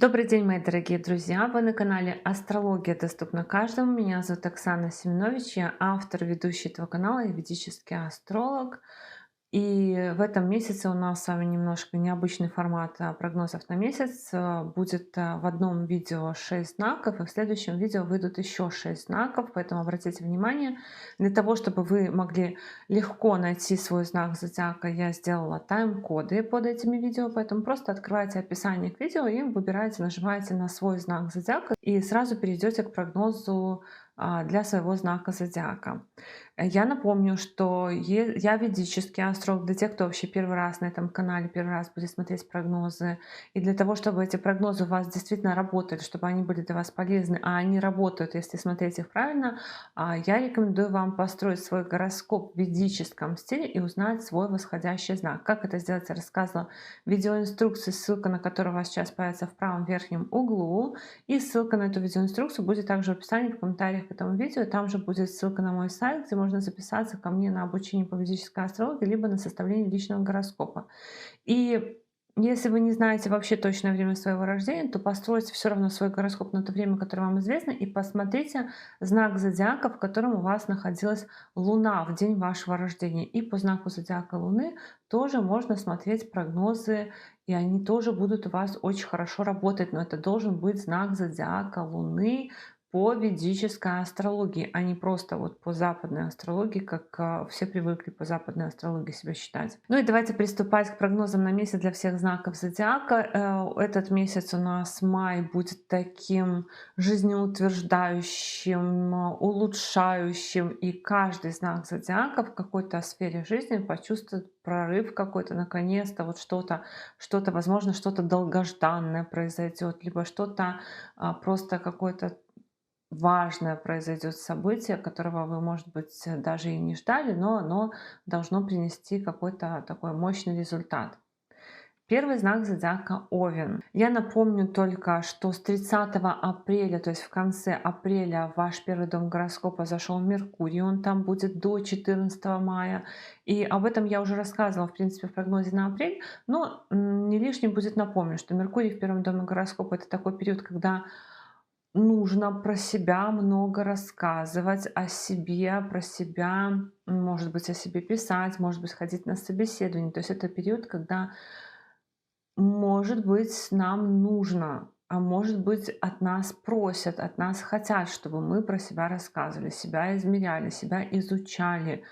Добрый день, мои дорогие друзья! Вы на канале Астрология доступна каждому. Меня зовут Оксана Семенович, я автор, ведущий этого канала и ведический астролог. И в этом месяце у нас с вами немножко необычный формат прогнозов на месяц. Будет в одном видео 6 знаков, и в следующем видео выйдут еще 6 знаков. Поэтому обратите внимание, для того, чтобы вы могли легко найти свой знак зодиака, я сделала тайм-коды под этими видео. Поэтому просто открывайте описание к видео и выбираете, нажимаете на свой знак зодиака и сразу перейдете к прогнозу для своего знака зодиака. Я напомню, что я ведический астролог для тех, кто вообще первый раз на этом канале, первый раз будет смотреть прогнозы. И для того, чтобы эти прогнозы у вас действительно работали, чтобы они были для вас полезны, а они работают, если смотреть их правильно, я рекомендую вам построить свой гороскоп в ведическом стиле и узнать свой восходящий знак. Как это сделать, я рассказывала в видеоинструкции, ссылка на которую у вас сейчас появится в правом верхнем углу. И ссылка на эту видеоинструкцию будет также в описании, в комментариях к этому видео. Там же будет ссылка на мой сайт, где можно записаться ко мне на обучение по ведической астрологии, либо на составление личного гороскопа. И если вы не знаете вообще точное время своего рождения, то постройте все равно свой гороскоп на то время, которое вам известно, и посмотрите знак зодиака, в котором у вас находилась Луна в день вашего рождения. И по знаку зодиака Луны тоже можно смотреть прогнозы, и они тоже будут у вас очень хорошо работать. Но это должен быть знак зодиака Луны по ведической астрологии, а не просто вот по западной астрологии, как все привыкли по западной астрологии себя считать. Ну и давайте приступать к прогнозам на месяц для всех знаков зодиака. Этот месяц у нас май будет таким жизнеутверждающим, улучшающим, и каждый знак зодиака в какой-то сфере жизни почувствует прорыв какой-то, наконец-то вот что-то, возможно, что-то долгожданное произойдет, либо что-то просто какое-то важное произойдет событие, которого вы, может быть, даже и не ждали, но оно должно принести какой-то такой мощный результат. Первый знак зодиака Овен. Я напомню только, что с 30 апреля, то есть в конце апреля, в ваш первый дом гороскопа зашел Меркурий, он там будет до 14 мая. И об этом я уже рассказывала, в принципе, в прогнозе на апрель, но не лишним будет напомнить, что Меркурий в первом доме гороскопа — это такой период, когда нужно про себя много рассказывать, о себе, про себя, может быть, о себе писать, может быть, ходить на собеседование. То есть это период, когда, может быть, нам нужно, а может быть, от нас просят, от нас хотят, чтобы мы про себя рассказывали, себя измеряли, себя изучали.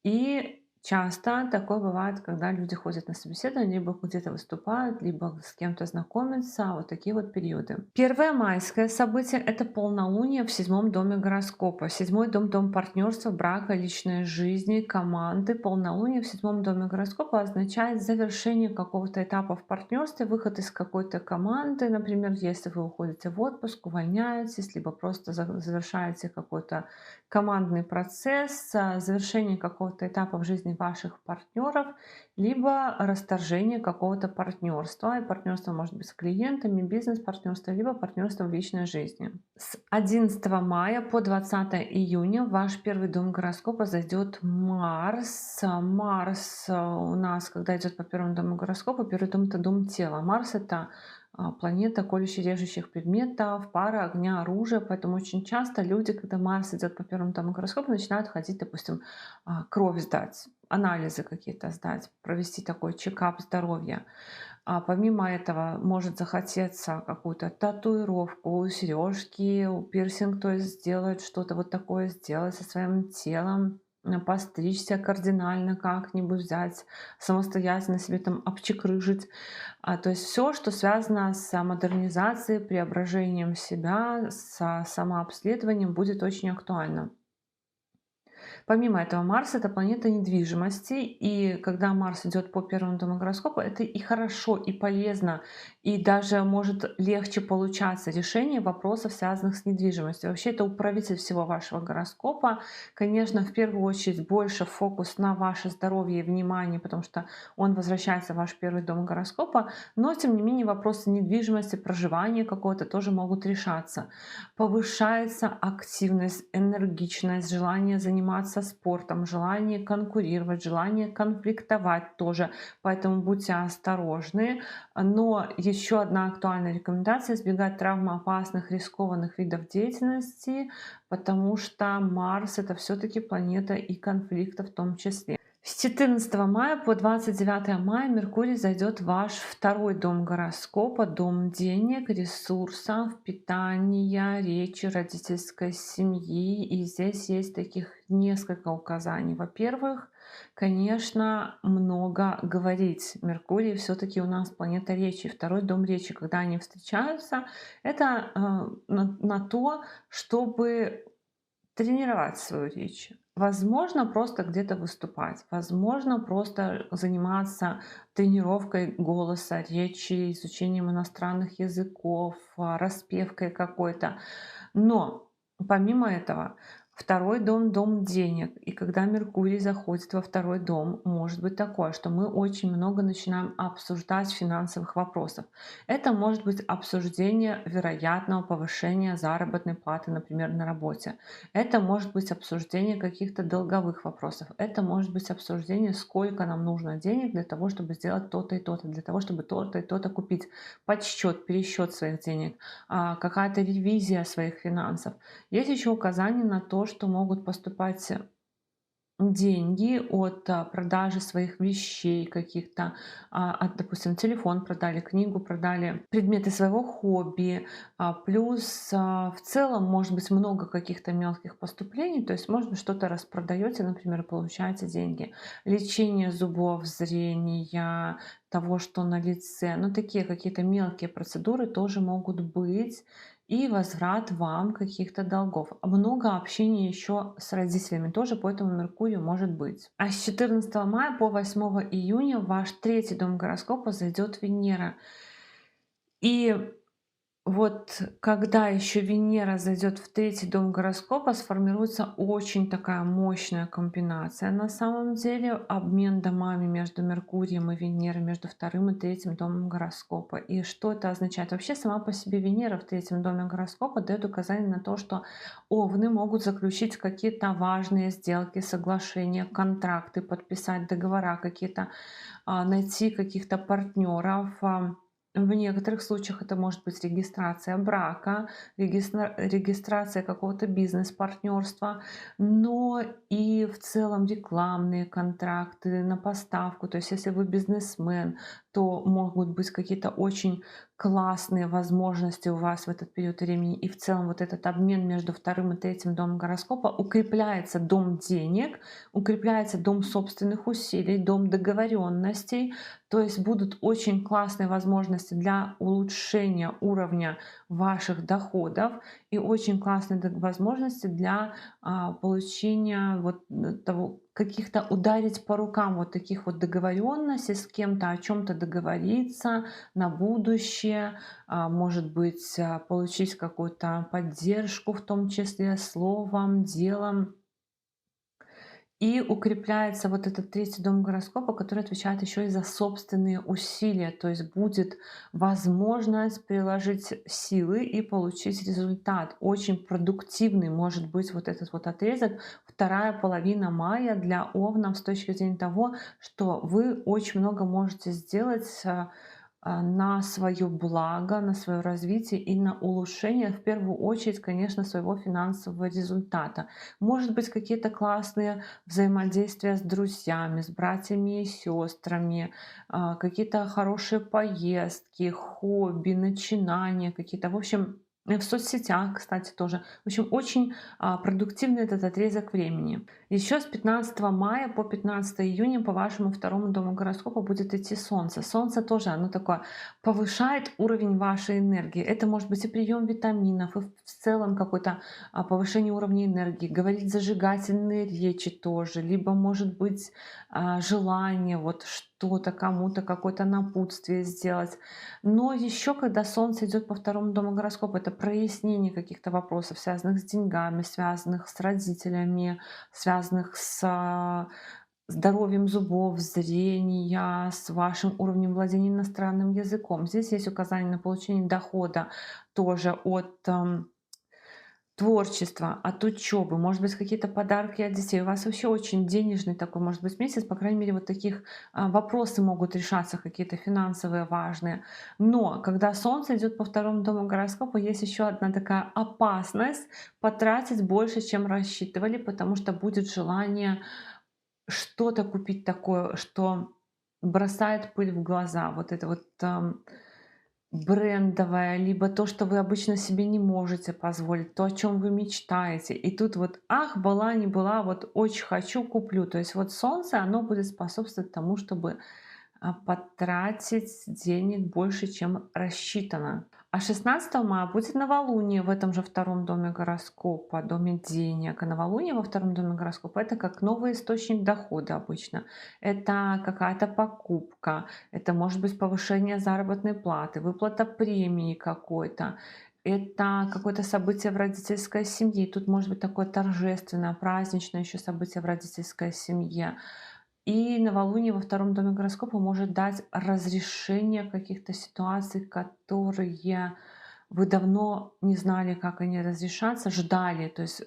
И часто такое бывает, когда люди ходят на собеседование, либо где-то выступают, либо с кем-то знакомятся. Вот такие вот периоды. Первое майское событие — это полнолуние в седьмом доме гороскопа. Седьмой дом — дом партнерства, брака, личной жизни, команды. Полнолуние в седьмом доме гороскопа означает завершение какого-то этапа в партнерстве, выход из какой-то команды. Например, если вы уходите в отпуск, увольняетесь, либо просто завершаете какой-то командный процесс, завершение какого-то этапа в жизни ваших партнеров, либо расторжение какого-то партнерства. И партнерство может быть с клиентами, бизнес-партнерство, либо партнерство в личной жизни. С 11 мая по 20 июня в ваш первый дом гороскопа зайдет Марс. Марс у нас, когда идет по первому дому гороскопа, первый дом — это дом тела. Марс — это планета колюще-режущих предметов, пара огня, оружия. Поэтому очень часто люди, когда Марс идет по первому дому гороскопа, начинают ходить, допустим, кровь сдать, анализы какие-то сдать, провести такой чекап здоровья. А помимо этого может захотеться какую-то татуировку, сережки, пирсинг, то есть сделать что-то вот такое, сделать со своим телом, постричься кардинально как-нибудь, взять самостоятельно себе там обчекрыжить. То есть все, что связано с модернизацией, преображением себя, с самообследованием, будет очень актуально. Помимо этого, Марс — это планета недвижимости, и когда Марс идет по первому дому гороскопа, это и хорошо, и полезно, и даже может легче получаться решение вопросов, связанных с недвижимостью. Вообще это управитель всего вашего гороскопа. Конечно, в первую очередь больше фокус на ваше здоровье и внимание, потому что он возвращается в ваш первый дом гороскопа, но тем не менее вопросы недвижимости, проживания какого-то тоже могут решаться. Повышается активность, энергичность, желание заниматься спортом, желание конкурировать, желание конфликтовать тоже. Поэтому будьте осторожны. Но еще еще одна актуальная рекомендация — избегать травмоопасных, рискованных видов деятельности, потому что Марс — это все-таки планета и конфликта в том числе. С 14 мая по 29 мая Меркурий зайдет в ваш второй дом гороскопа, дом денег, ресурсов, питания, речи, родительской семьи. И здесь есть таких несколько указаний. Во-первых, конечно, много говорить. Меркурий все-таки у нас планета речи, второй дом речи. Когда они встречаются, это на то, чтобы тренировать свою речь. Возможно, просто где-то выступать. Возможно, просто заниматься тренировкой голоса, речи, изучением иностранных языков, распевкой какой-то. Но помимо этого, второй дом — дом денег. И когда Меркурий заходит во второй дом, может быть такое, что мы очень много начинаем обсуждать финансовых вопросов. Это может быть обсуждение вероятного повышения заработной платы, например, на работе. Это может быть обсуждение каких-то долговых вопросов. Это может быть обсуждение, сколько нам нужно денег для того, чтобы сделать то-то и то-то, для того, чтобы то-то и то-то купить. Подсчет, пересчет своих денег, какая-то ревизия своих финансов. Есть еще указания на то, что могут поступать деньги от продажи своих вещей каких-то, допустим, телефон продали, книгу продали, предметы своего хобби, плюс в целом может быть много каких-то мелких поступлений, то есть может быть что-то распродаете, например, и получаете деньги. Лечение зубов, зрения, того, что на лице, ну такие какие-то мелкие процедуры тоже могут быть, и возврат вам каких-то долгов. Много общения еще с родителями тоже по этому Меркурию может быть. А с 14 мая по 8 июня в ваш третий дом гороскопа зайдет Венера. И вот когда еще Венера зайдет в третий дом гороскопа, сформируется очень такая мощная комбинация. На самом деле обмен домами между Меркурием и Венерой, между вторым и третьим домом гороскопа. И что это означает? Вообще сама по себе Венера в третьем доме гороскопа дает указание на то, что овны могут заключить какие-то важные сделки, соглашения, контракты, подписать договора какие-то, найти каких-то партнеров. В некоторых случаях это может быть регистрация брака, регистрация какого-то бизнес-партнерства, но и в целом рекламные контракты на поставку. То есть если вы бизнесмен, то могут быть какие-то очень классные возможности у вас в этот период времени. И в целом вот этот обмен между вторым и третьим домом гороскопа, укрепляется дом денег, укрепляется дом собственных усилий, дом договоренностей. То есть будут очень классные возможности для улучшения уровня ваших доходов и очень классные возможности для получения вот того, каких-то ударить по рукам вот таких вот договоренностей с кем-то, о чем-то договориться на будущее, может быть, получить какую-то поддержку, в том числе словом, делом. И укрепляется вот этот третий дом гороскопа, который отвечает еще и за собственные усилия. То есть будет возможность приложить силы и получить результат. Очень продуктивный может быть вот этот вот отрезок. Вторая половина мая для овнов с точки зрения того, что вы очень много можете сделать на свое благо, на свое развитие и на улучшение, в первую очередь, конечно, своего финансового результата. Может быть, какие-то классные взаимодействия с друзьями, с братьями и сестрами, какие-то хорошие поездки, хобби, начинания какие-то. В общем, в соцсетях, кстати, тоже. В общем, очень продуктивный этот отрезок времени. Еще с 15 мая по 15 июня по вашему второму дому гороскопа будет идти Солнце. Солнце тоже, оно такое, повышает уровень вашей энергии. Это может быть и прием витаминов, и в целом какое-то повышение уровня энергии, говорить зажигательные речи тоже, либо может быть желание вот что-то кому-то, какое-то напутствие сделать. Но еще когда Солнце идет по второму дому гороскопа, это прояснение каких-то вопросов, связанных с деньгами, связанных с родителями, связанных с здоровьем зубов, зрения, с вашим уровнем владения иностранным языком. Здесь есть указание на получение дохода тоже от творчества, от учебы, может быть, какие-то подарки от детей. У вас вообще очень денежный такой, может быть, месяц, по крайней мере, вот таких вопросы могут решаться, какие-то финансовые важные. Но когда Солнце идет по второму дому гороскопа, есть еще одна такая опасность потратить больше, чем рассчитывали, потому что будет желание что-то купить такое, что бросает пыль в глаза. Вот это вот брендовое, либо то, что вы обычно себе не можете позволить, то, о чем вы мечтаете. И тут вот, ах, была, не была, вот очень хочу, куплю. То есть вот солнце, оно будет способствовать тому, чтобы потратить денег больше, чем рассчитано. А 16 мая будет новолуние в этом же втором доме гороскопа, доме денег. А новолуние во втором доме гороскопа — это как новый источник дохода обычно. Это какая-то покупка, это может быть повышение заработной платы, выплата премии какой-то. Это какое-то событие в родительской семье. Тут может быть такое торжественное, праздничное еще событие в родительской семье. И новолуние во втором доме гороскопа может дать разрешение каких-то ситуаций, которые вы давно не знали, как они разрешатся, ждали. То есть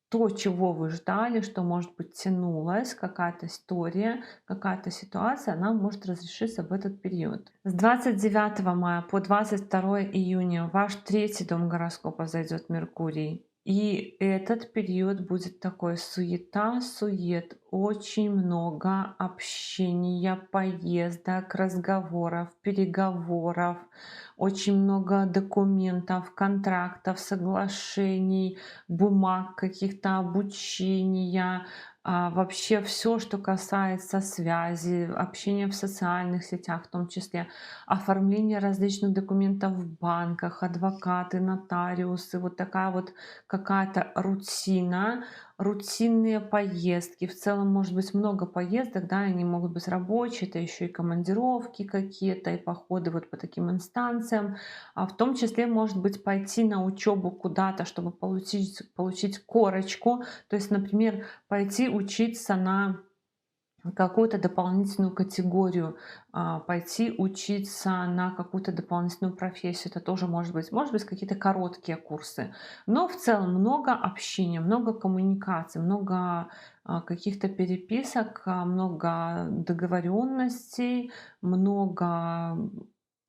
то, чего вы ждали, что, может быть, тянулось, какая-то история, какая-то ситуация, она может разрешиться в этот период. С 29 мая по 22 июня ваш третий дом гороскопа зайдет Меркурий. И этот период будет такой суета-сует, очень много общения, поездок, разговоров, переговоров, очень много документов, контрактов, соглашений, бумаг, каких-то обучения, вообще все, что касается связи, общения в социальных сетях, в том числе оформление различных документов в банках, адвокаты, нотариусы, вот такая вот какая-то рутина, рутинные поездки. В целом может быть много поездок, да, они могут быть рабочие, это еще и командировки какие-то, и походы вот по таким инстанциям. А в том числе, может быть, пойти на учебу куда-то, чтобы получить корочку. То есть, например, пойти учиться на какую-то дополнительную категорию, пойти учиться на какую-то дополнительную профессию. Это тоже может быть какие-то короткие курсы. Но в целом много общения, много коммуникаций, много каких-то переписок, много договоренностей, много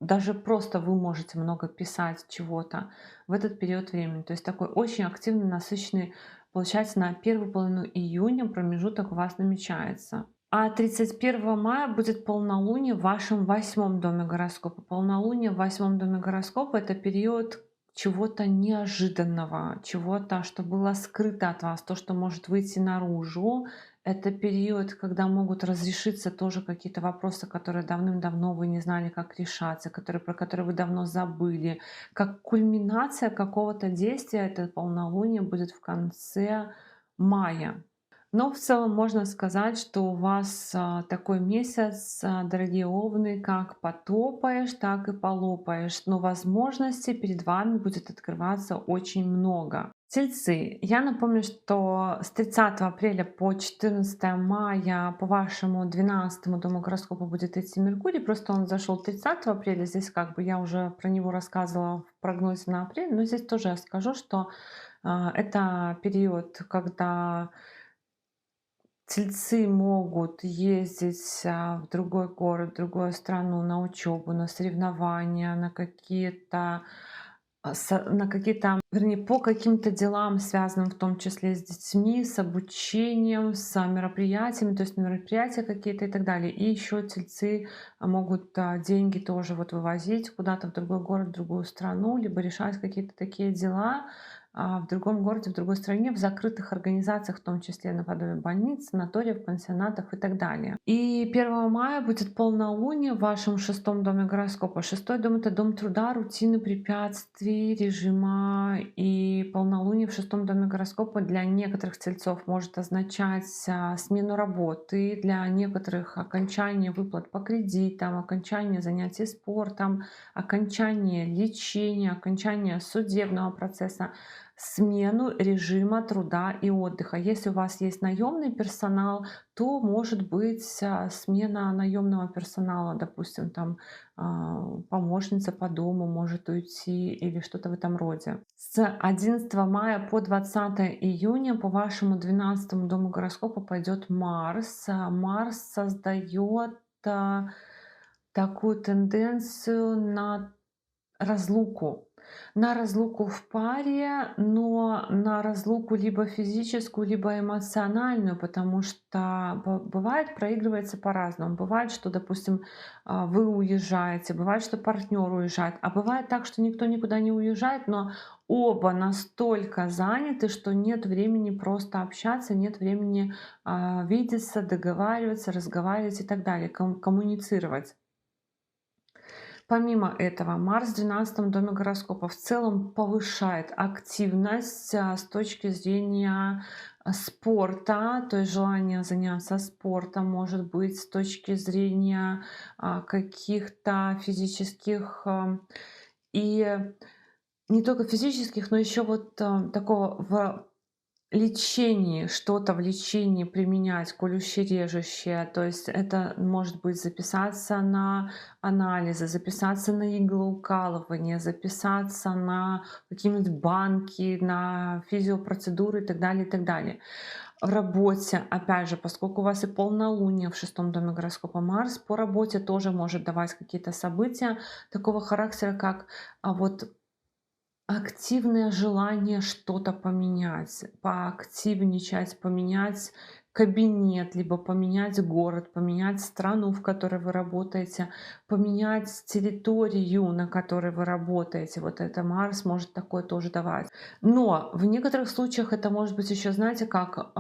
даже просто вы можете много писать чего-то в этот период времени. То есть такой очень активный, насыщенный, получается, на первую половину июня промежуток у вас намечается. А 31 мая будет полнолуние в вашем восьмом доме гороскопа. Полнолуние в восьмом доме гороскопа — это период чего-то неожиданного, чего-то, что было скрыто от вас, то, что может выйти наружу. Это период, когда могут разрешиться тоже какие-то вопросы, которые давным-давно вы не знали, как решаться, про которые вы давно забыли. Как кульминация какого-то действия это полнолуние будет в конце мая. Но в целом можно сказать, что у вас такой месяц, дорогие овны, как потопаешь, так и полопаешь. Но возможностей перед вами будет открываться очень много. Тельцы, я напомню, что с 30 апреля по 14 мая по вашему 12 дому гороскопа будет идти Меркурий. Просто он зашел 30 апреля. Здесь как бы я уже про него рассказывала в прогнозе на апрель. Но здесь тоже я скажу, что это период, когда тельцы могут ездить в другой город, в другую страну на учебу, на соревнования, на какие-то, вернее, по каким-то делам, связанным в том числе с детьми, с обучением, с мероприятиями, то есть мероприятия какие-то и так далее. И еще тельцы могут деньги тоже вот вывозить куда-то в другой город, в другую страну, либо решать какие-то такие дела в другом городе, в другой стране, в закрытых организациях, в том числе наподобие больниц, санаториев, пансионатов и так далее. И 1 мая будет полнолуние в вашем шестом доме гороскопа. Шестой дом — это дом труда, рутины, препятствий, режима. И полнолуние в шестом доме гороскопа для некоторых тельцов может означать смену работы, для некоторых окончание выплат по кредитам, окончание занятий спортом, окончание лечения, окончание судебного процесса. смену режима труда и отдыха. Если у вас есть наемный персонал, то может быть смена наемного персонала, допустим, там помощница по дому может уйти или что-то в этом роде. С 11 мая по 20 июня по вашему 12 дому гороскопа пойдет Марс. Марс создает такую тенденцию разлуку. На разлуку в паре, но на разлуку либо физическую, либо эмоциональную, потому что бывает, проигрывается по-разному. Бывает, что, допустим, вы уезжаете, бывает, что партнер уезжает, а бывает так, что никто никуда не уезжает, но оба настолько заняты, что нет времени просто общаться, нет времени видеться, договариваться, разговаривать и так далее, коммуницировать. Помимо этого, Марс в 12 доме гороскопа в целом повышает активность с точки зрения спорта, то есть желание заняться спортом, может быть, с точки зрения каких-то физических и не только физических, но еще вот такого в лечении, что-то в лечении применять, колюще-режущее. То есть это может быть записаться на анализы, записаться на иглоукалывание, записаться на какие-нибудь банки, на физиопроцедуры и так далее, и так далее. В работе, опять же, поскольку у вас и полнолуние в 6 доме гороскопа, Марс по работе тоже может давать какие-то события такого характера, как вот активное желание что-то поменять, поактивничать, поменять кабинет, либо поменять город, поменять страну, в которой вы работаете, поменять территорию, на которой вы работаете. Вот это Марс может такое тоже давать. Но в некоторых случаях это может быть еще, знаете, как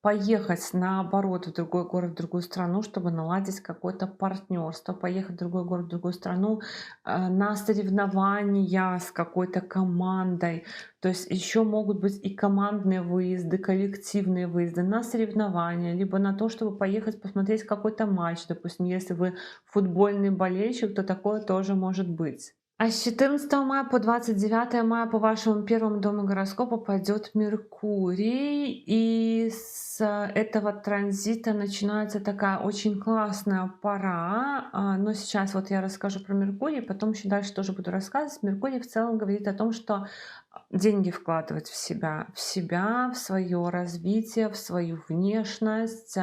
поехать, наоборот, в другой город, в другую страну, чтобы наладить какое-то партнерство, поехать в другой город, в другую страну на соревнования с какой-то командой. То есть еще могут быть и командные выезды, коллективные выезды на соревнования, либо на то, чтобы поехать посмотреть какой-то матч. Допустим, если вы футбольный болельщик, то такое тоже может быть. А с 14 мая по 29 мая по вашему первому дому гороскопа пойдет Меркурий, и с этого транзита начинается такая очень классная пора. Но сейчас вот я расскажу про Меркурий, потом еще дальше тоже буду рассказывать. Меркурий в целом говорит о том, что деньги вкладывать в себя, в свое развитие, в свою внешность,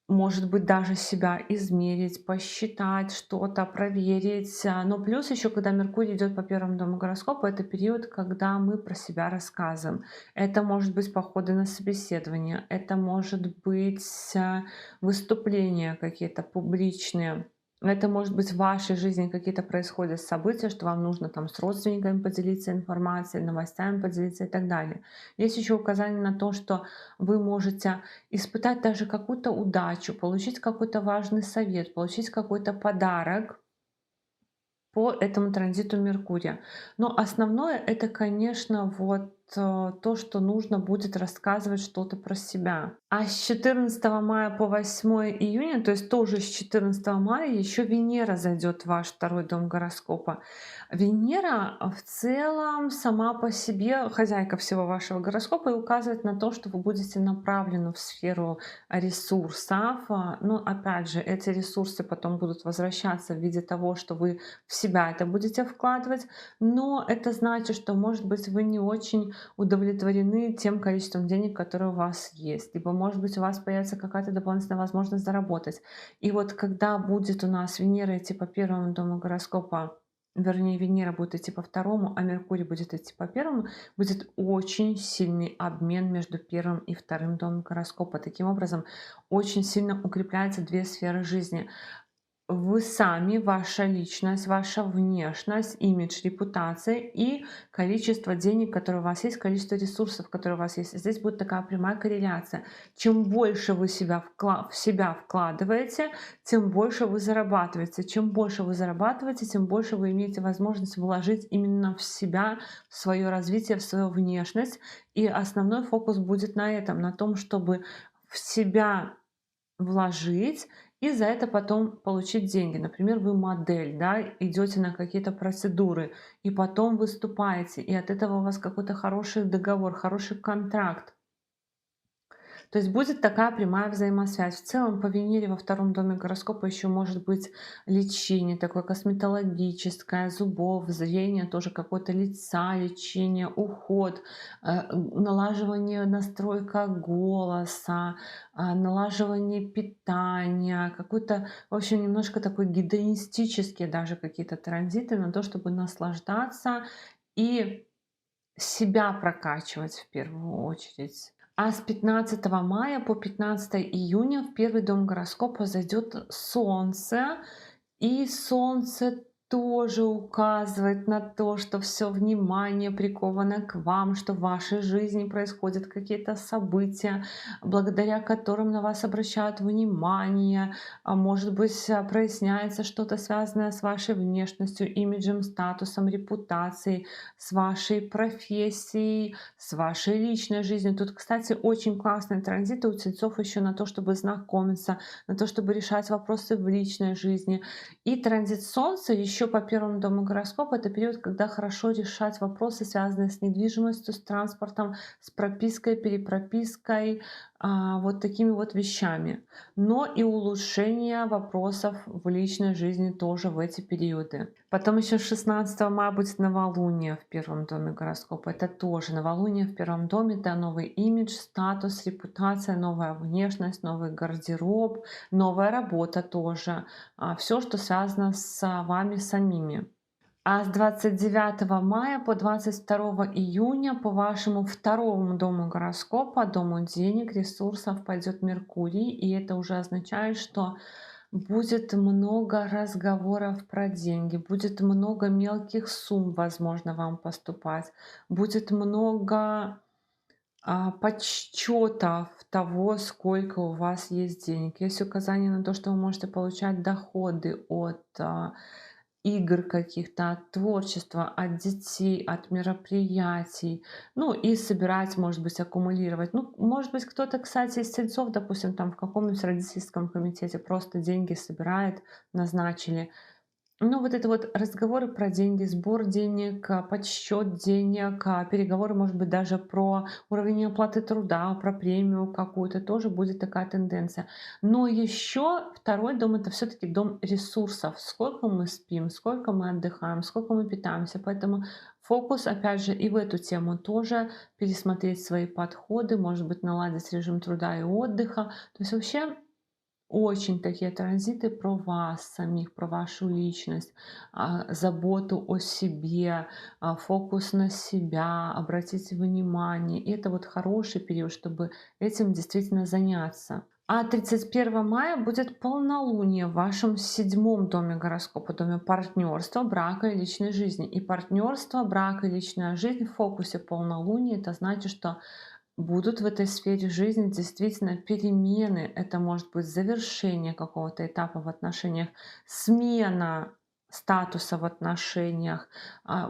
может быть, даже себя измерить, посчитать что-то, проверить. Но плюс еще, когда Меркурий идет по первому дому гороскопа, это период, когда мы про себя рассказываем. Это может быть походы на собеседование, это может быть выступления какие-то публичные. Это может быть в вашей жизни какие-то происходят события, что вам нужно там с родственниками поделиться информацией, новостями поделиться и так далее. Есть еще указание на то, что вы можете испытать даже какую-то удачу, получить какой-то важный совет, получить какой-то подарок по этому транзиту Меркурия. Но основное это, конечно, вот то, что нужно будет рассказывать что-то про себя. А с 14 мая по 8 июня, то есть тоже с 14 мая, еще Венера зайдет в ваш второй дом гороскопа. Венера в целом сама по себе хозяйка всего вашего гороскопа и указывает на то, что вы будете направлены в сферу ресурсов. Но опять же, эти ресурсы потом будут возвращаться в виде того, что вы в себя это будете вкладывать. Но это значит, что, может быть, вы не очень удовлетворены тем количеством денег, которое у вас есть. Либо, может быть, у вас появится какая-то дополнительная возможность заработать. И вот когда будет у нас Венера идти по первому дому гороскопа, вернее, Венера будет идти по второму, а Меркурий будет идти по первому, будет очень сильный обмен между первым и вторым домом гороскопа. Таким образом, очень сильно укрепляются две сферы жизни. Вы сами, ваша личность, ваша внешность, имидж, репутация и количество денег, которые у вас есть, количество ресурсов, которые у вас есть. Здесь будет такая прямая корреляция. Чем больше вы в себя вкладываете, тем больше вы зарабатываете. Чем больше вы зарабатываете, тем больше вы имеете возможность вложить именно в себя, в свое развитие, в свою внешность. И основной фокус будет на этом, на том, чтобы в себя вложить и за это потом получить деньги. Например, вы модель, да, идете на какие-то процедуры, и потом выступаете, и от этого у вас какой-то хороший договор, хороший контракт. То есть будет такая прямая взаимосвязь. В целом по Венере во втором доме гороскопа еще может быть лечение, такое косметологическое, зубов, зрение, тоже какое-то лица, лечение, уход, налаживание, настройка голоса, налаживание питания, какой-то, в общем, немножко такой гедонистические даже какие-то транзиты на то, чтобы наслаждаться и себя прокачивать в первую очередь. А с 15 мая по 15 июня в первый дом гороскопа зайдет Солнце. И Солнце тоже указывает на то, что все внимание приковано к вам, что в вашей жизни происходят какие-то события, благодаря которым на вас обращают внимание. Может быть, проясняется что-то связанное с вашей внешностью, имиджем, статусом, репутацией, с вашей профессией, с вашей личной жизнью. Тут, кстати, очень классные транзиты у тельцов еще на то, чтобы знакомиться, на то, чтобы решать вопросы в личной жизни. И транзит Солнца еще по первому дому гороскопа — это период, когда хорошо решать вопросы, связанные с недвижимостью, с транспортом, с пропиской, перепропиской, вот такими вот вещами. Но и улучшение вопросов в личной жизни тоже в эти периоды. Потом еще 16 мая будет новолуние в первом доме гороскопа. Это тоже новолуние в первом доме. Это новый имидж, статус, репутация, новая внешность, новый гардероб, новая работа тоже. Все, что связано с вами самими. А с 29 мая по 22 июня по вашему второму дому гороскопа, дому денег, ресурсов, пойдет Меркурий. И это уже означает, что будет много разговоров про деньги, будет много мелких сумм, возможно, вам поступать, будет много подсчетов того, сколько у вас есть денег. Есть указание на то, что вы можете получать доходы от игр каких-то, от творчества, от детей, от мероприятий. Ну и собирать, может быть, аккумулировать. Ну, может быть, кто-то, кстати, из тельцов, допустим, там в каком-нибудь родительском комитете просто деньги собирает, назначили. Ну, вот это вот разговоры про деньги, сбор денег, подсчет денег, переговоры, может быть, даже про уровень оплаты труда, про премию какую-то, тоже будет такая тенденция. Но еще второй дом — это все-таки дом ресурсов. Сколько мы спим, сколько мы отдыхаем, сколько мы питаемся. Поэтому фокус, опять же, и в эту тему тоже пересмотреть свои подходы, может быть, наладить режим труда и отдыха. То есть вообще очень такие транзиты про вас самих, про вашу личность, заботу о себе, фокус на себя, обратите внимание. И это вот хороший период, чтобы этим действительно заняться. А 31 мая будет полнолуние в вашем седьмом доме гороскопа, доме партнерства, брака и личной жизни. И партнерство, брак и личная жизнь в фокусе полнолуния. Это значит, что будут в этой сфере жизни действительно перемены. Это может быть завершение какого-то этапа в отношениях, смена статуса в отношениях,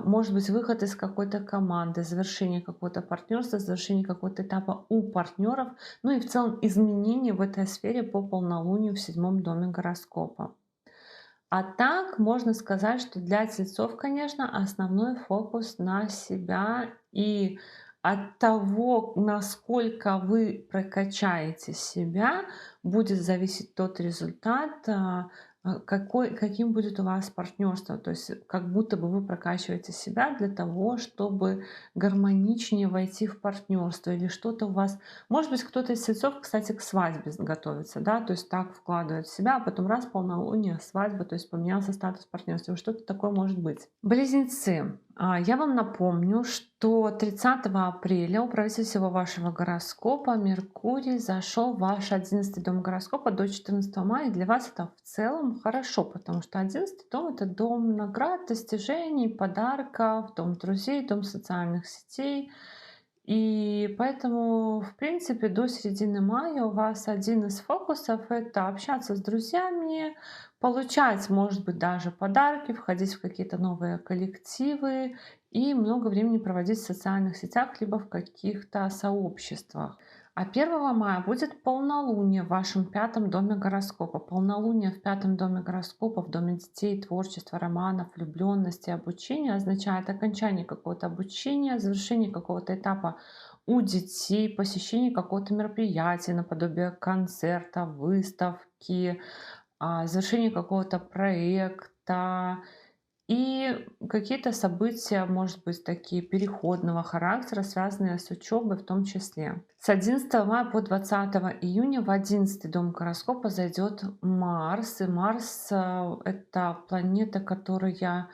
может быть выход из какой-то команды, завершение какого-то партнерства, завершение какого-то этапа у партнеров, ну и в целом изменения в этой сфере по полнолунию в седьмом доме гороскопа. А так можно сказать, что для тельцов, конечно, основной фокус на себя, и от того, насколько вы прокачаете себя, будет зависеть тот результат, каким будет у вас партнерство. То есть как будто бы вы прокачиваете себя для того, чтобы гармоничнее войти в партнерство, или что-то у вас. Может быть, кто-то из тельцов, кстати, к свадьбе готовится, да, то есть так вкладывает в себя, а потом раз полнолуние, свадьба, то есть поменялся статус партнерства, что-то такое может быть. Близнецы. Я вам напомню, что 30 апреля управитель всего вашего гороскопа Меркурий зашел в ваш 11 дом гороскопа до 14 мая. И для вас это в целом хорошо, потому что 11 дом — это дом наград, достижений, подарков, дом друзей, дом социальных сетей. И поэтому, в принципе, до середины мая у вас один из фокусов — это общаться с друзьями, получать, может быть, даже подарки, входить в какие-то новые коллективы и много времени проводить в социальных сетях, либо в каких-то сообществах. А 1 мая будет полнолуние в вашем пятом доме гороскопа. Полнолуние в пятом доме гороскопа, в доме детей, творчества, романов, влюбленности, обучения означает окончание какого-то обучения, завершение какого-то этапа у детей, посещение какого-то мероприятия наподобие концерта, выставки, завершение какого-то проекта, и какие-то события, может быть, такие переходного характера, связанные с учебой в том числе. С 11 мая по 20 июня в 11 дом гороскопа зайдет Марс. И Марс это планета, которая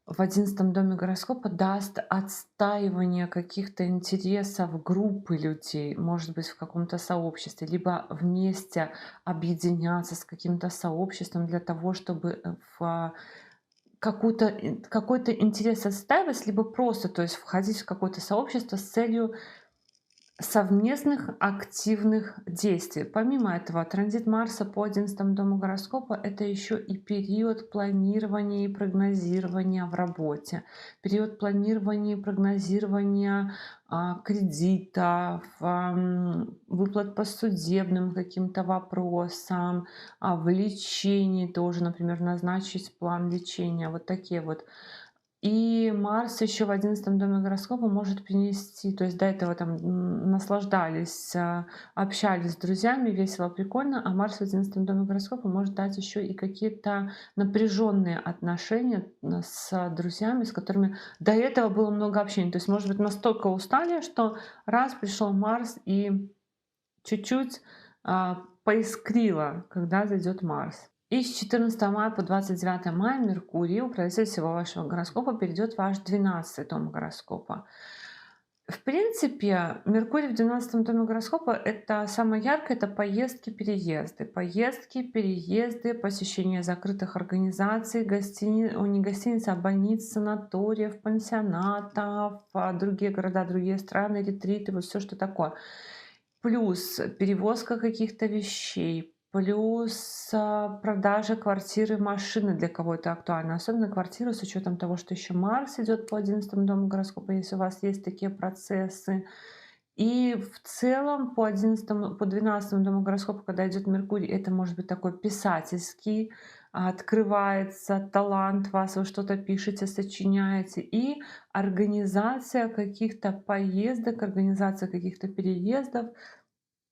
в 11 доме гороскопа даст отстаивание каких-то интересов группы людей, может быть, в каком-то сообществе, либо вместе объединяться с каким-то сообществом для того, чтобы какой-то интерес отстаивать, либо просто, то есть входить в какое-то сообщество с целью совместных активных действий. Помимо этого, транзит Марса по 11 дому гороскопа — это еще и период планирования и прогнозирования в работе, период планирования и прогнозирования кредитов, выплат по судебным каким-то вопросам, в лечении тоже, например, назначить план лечения, вот такие вот. И Марс еще в 11 доме гороскопа может принести, то есть до этого там наслаждались, общались с друзьями, весело, прикольно, а Марс в 11 доме гороскопа может дать еще и какие-то напряженные отношения с друзьями, с которыми до этого было много общения. То есть, может быть, настолько устали, что раз пришел Марс и чуть-чуть поискрило, когда зайдет Марс. И с 14 мая по 29 мая Меркурий, управитель всего вашего гороскопа, перейдет в ваш 12 дом гороскопа. В принципе, Меркурий в 12 доме гороскопа — это самое яркое, это поездки, переезды. Поездки, переезды, посещение закрытых организаций, не гостиниц, а больниц, санаториев, пансионатов, другие города, другие страны, ретриты, вот все, что такое. Плюс перевозка каких-то вещей, плюс продажа квартиры, машины для кого это актуально. Особенно квартиры, с учетом того, что еще Марс идет по 11 дому гороскопа, если у вас есть такие процессы. И в целом по 11, по 12 дому гороскопа, когда идет Меркурий, это может быть такой писательский, открывается талант вас, вы что-то пишете, сочиняете. И организация каких-то поездок, организация каких-то переездов,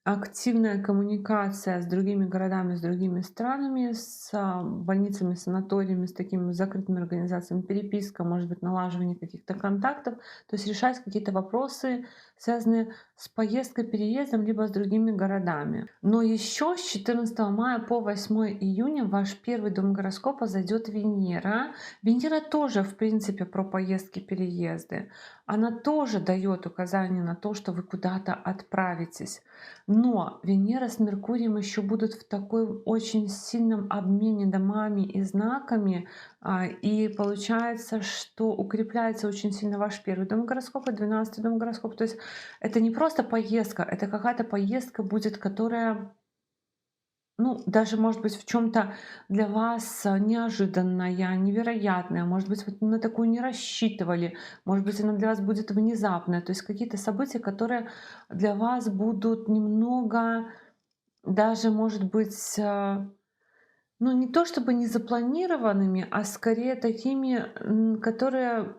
активная коммуникация с другими городами, с другими странами, с больницами, санаториями, с такими закрытыми организациями, переписка, может быть, налаживание каких-то контактов, то есть решать какие-то вопросы, связанные с поездкой, переездом, либо с другими городами. Но еще с 14 мая по 8 июня в ваш первый дом гороскопа зайдет Венера. Венера тоже, в принципе, про поездки, переезды. Она тоже дает указание на то, что вы куда-то отправитесь. Но Венера с Меркурием еще будут в такой очень сильном обмене домами и знаками, и получается, что укрепляется очень сильно ваш первый дом гороскопа, 12 дом гороскопа. То есть это не просто поездка, это какая-то поездка будет, которая, ну, даже, может быть, в чем то для вас неожиданная, невероятная, может быть, вот на такую не рассчитывали, может быть, она для вас будет внезапная. То есть какие-то события, которые для вас будут немного даже, может быть, ну, не то чтобы не запланированными, а скорее такими, которые,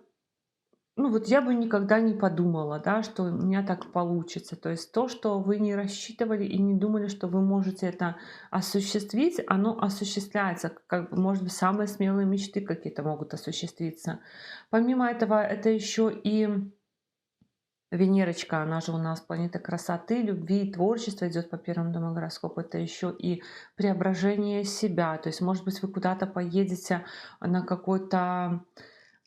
ну, вот я бы никогда не подумала, да, что у меня так получится. То есть то, что вы не рассчитывали и не думали, что вы можете это осуществить, оно осуществляется. Как бы, может быть, самые смелые мечты какие-то могут осуществиться. Помимо этого, это еще и Венерочка, она же у нас планета красоты, любви и творчества, идет по первому дому гороскопа. Это еще и преображение себя. То есть, может быть, вы куда-то поедете на какой-то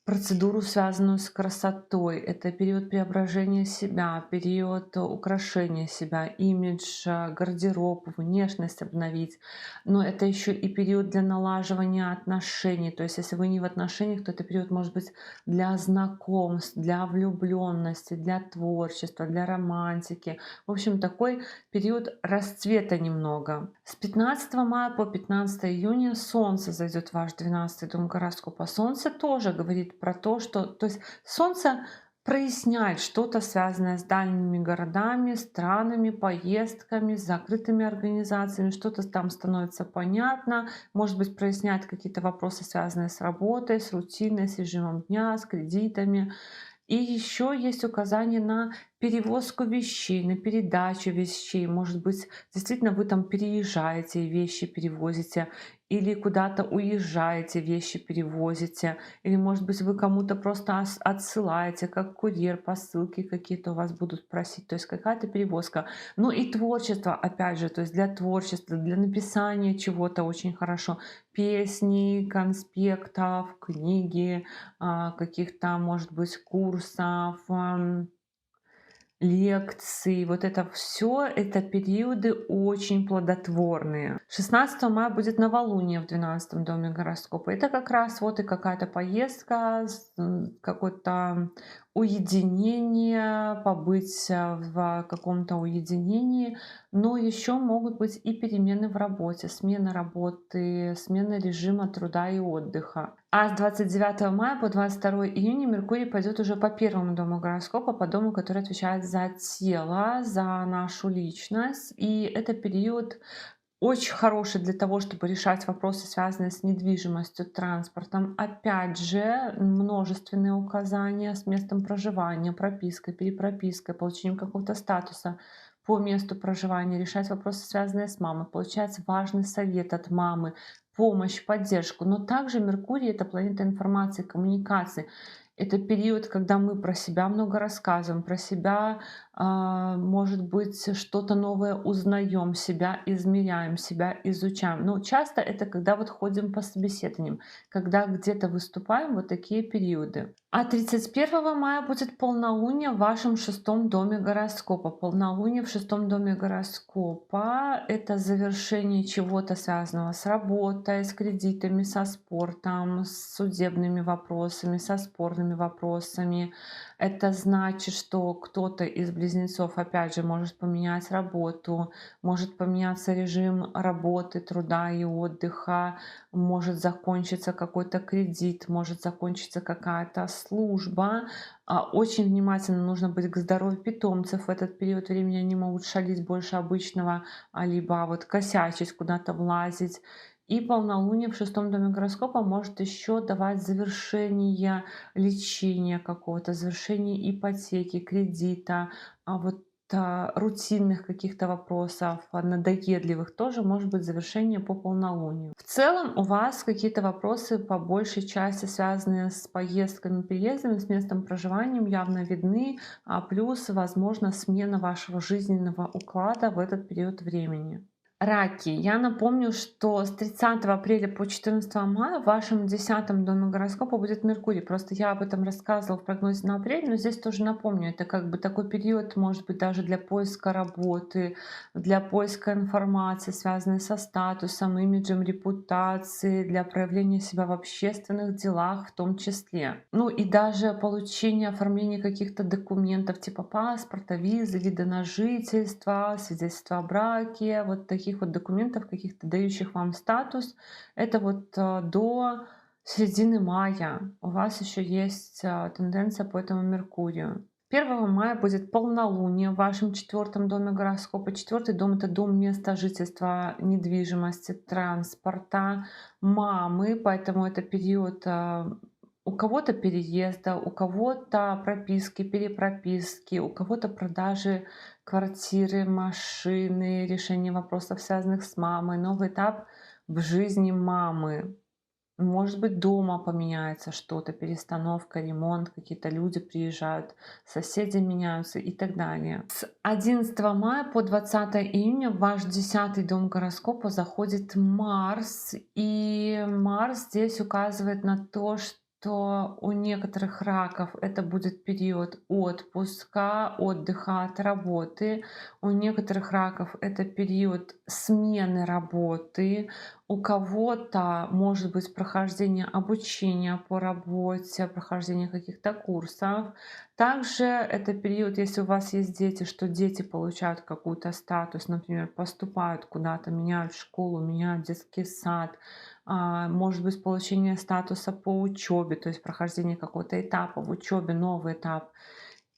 процедуру, связанную с красотой. Это период преображения себя, период украшения себя, имидж, гардероб, внешность обновить. Но это еще и период для налаживания отношений. То есть, если вы не в отношениях, то это период может быть для знакомств, для влюбленности, для творчества, для романтики. В общем, такой период расцвета немного. С 15 мая по 15 июня Солнце зайдет в ваш 12 дом гороскопа. Солнце тоже говорит про то, что, то есть Солнце прояснять что-то, связанное с дальними городами, странами, поездками, с закрытыми организациями, что-то там становится понятно, может быть, прояснять какие-то вопросы, связанные с работой, с рутиной, с режимом дня, с кредитами. И еще есть указание на перевозку вещей, на передачу вещей. Может быть, действительно вы там переезжаете, и вещи перевозите, или куда-то уезжаете, вещи перевозите, или, может быть, вы кому-то просто отсылаете, как курьер, посылки какие-то у вас будут просить, то есть какая-то перевозка. Ну и творчество, опять же, то есть для творчества, для написания чего-то очень хорошо. Песни, конспектов, книги, каких-то, может быть, курсов, лекций. Вот это все, это периоды очень плодотворные. 16 мая будет новолуние в 12 доме гороскопа. Это как раз вот и какая-то поездка, какое-то уединение, побыть в каком-то уединении. Но еще могут быть и перемены в работе, смена работы, смена режима труда и отдыха. А с 29 мая по 22 июня Меркурий пойдет уже по первому дому гороскопа, по дому, который отвечает за тело, за нашу личность. И это период очень хороший для того, чтобы решать вопросы, связанные с недвижимостью, транспортом. Опять же, множественные указания с местом проживания, пропиской, перепропиской, получением какого-то статуса по месту проживания, решать вопросы, связанные с мамой, получать важный совет от мамы, помощь, поддержку. Но также Меркурий — это планета информации, коммуникации. Это период, когда мы про себя много рассказываем, про себя, может быть, что-то новое узнаем, себя измеряем, себя изучаем. Но часто это когда вот ходим по собеседованиям, когда где-то выступаем, вот такие периоды. А 31 мая будет полнолуние в вашем шестом доме гороскопа. Полнолуние в шестом доме гороскопа — это завершение чего-то, связанного с работой, с кредитами, со спортом, с судебными вопросами, со спорными вопросами. Это значит, что кто-то из близнецов, опять же, может поменять работу, может поменяться режим работы, труда и отдыха, может закончиться какой-то кредит, может закончиться какая-то служба. Очень внимательно нужно быть к здоровью питомцев. В этот период времени они могут шалить больше обычного, либо вот косячить, куда-то влазить. И полнолуние в шестом доме гороскопа может еще давать завершение лечения какого-то, завершение ипотеки, кредита, вот рутинных каких-то вопросов, надоедливых, тоже может быть завершение по полнолунию. В целом у вас какие-то вопросы по большей части, связанные с поездками, переездами, с местом проживания, явно видны, плюс, возможно, смена вашего жизненного уклада в этот период времени. Раки, я напомню, что с 30 апреля по 14 мая в вашем 10 доме гороскопа будет Меркурий. Просто я об этом рассказывала в прогнозе на апрель, но здесь тоже напомню, это как бы такой период, может быть, даже для поиска работы, для поиска информации, связанной со статусом, имиджем, репутацией, для проявления себя в общественных делах в том числе. Ну и даже получение, оформление каких-то документов типа паспорта, визы, вида на жительство, свидетельства о браке, вот таких вот документов, каких-то дающих вам статус. Это вот до середины мая у вас еще есть тенденция по этому Меркурию. 1 мая будет полнолуние в вашем четвертом доме гороскопа. Четвертый дом — это дом места жительства, недвижимости, транспорта, мамы, поэтому это период у кого-то переезда, у кого-то прописки, перепрописки, у кого-то продажи квартиры, машины, решение вопросов, связанных с мамой, новый этап в жизни мамы. Может быть, дома поменяется что-то, перестановка, ремонт, какие-то люди приезжают, соседи меняются и так далее. С 11 мая по 20 июня в ваш 10 дом гороскопа заходит Марс. И Марс здесь указывает на то, что у некоторых раков это будет период отпуска, отдыха от работы. У некоторых раков это период смены работы. У кого-то может быть прохождение обучения по работе, прохождение каких-то курсов. Также это период, если у вас есть дети, что дети получают какой-то статус, например, поступают куда-то, меняют школу, меняют детский сад. Может быть получение статуса по учебе, то есть прохождение какого-то этапа в учебе, новый этап.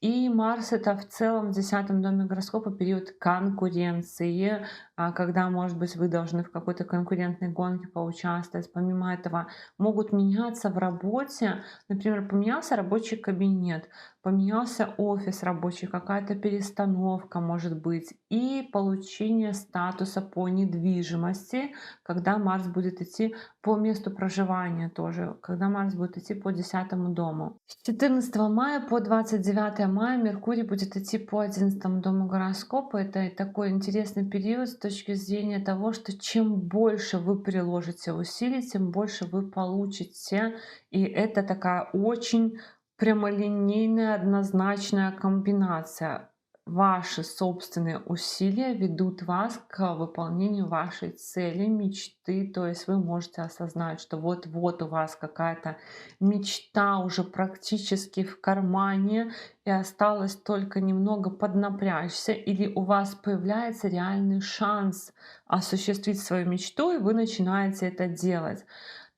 И Марс это в целом в 10-м доме гороскопа период конкуренции, когда, может быть, вы должны в какой-то конкурентной гонке поучаствовать. Помимо этого, могут меняться в работе, например, поменялся рабочий кабинет, поменялся офис рабочий, какая-то перестановка может быть, и получение статуса по недвижимости, когда Марс будет идти по месту проживания тоже, когда Марс будет идти по 10-му дому. С 14 мая по 29 мая Меркурий будет идти по 11-му дому гороскопа. Это такой интересный период с точки зрения того, что чем больше вы приложите усилий, тем больше вы получите. И это такая очень прямолинейная, однозначная комбинация. Ваши собственные усилия ведут вас к выполнению вашей цели, мечты. То есть вы можете осознать, что вот-вот у вас какая-то мечта уже практически в кармане, и осталось только немного поднапрячься, или у вас появляется реальный шанс осуществить свою мечту, и вы начинаете это делать.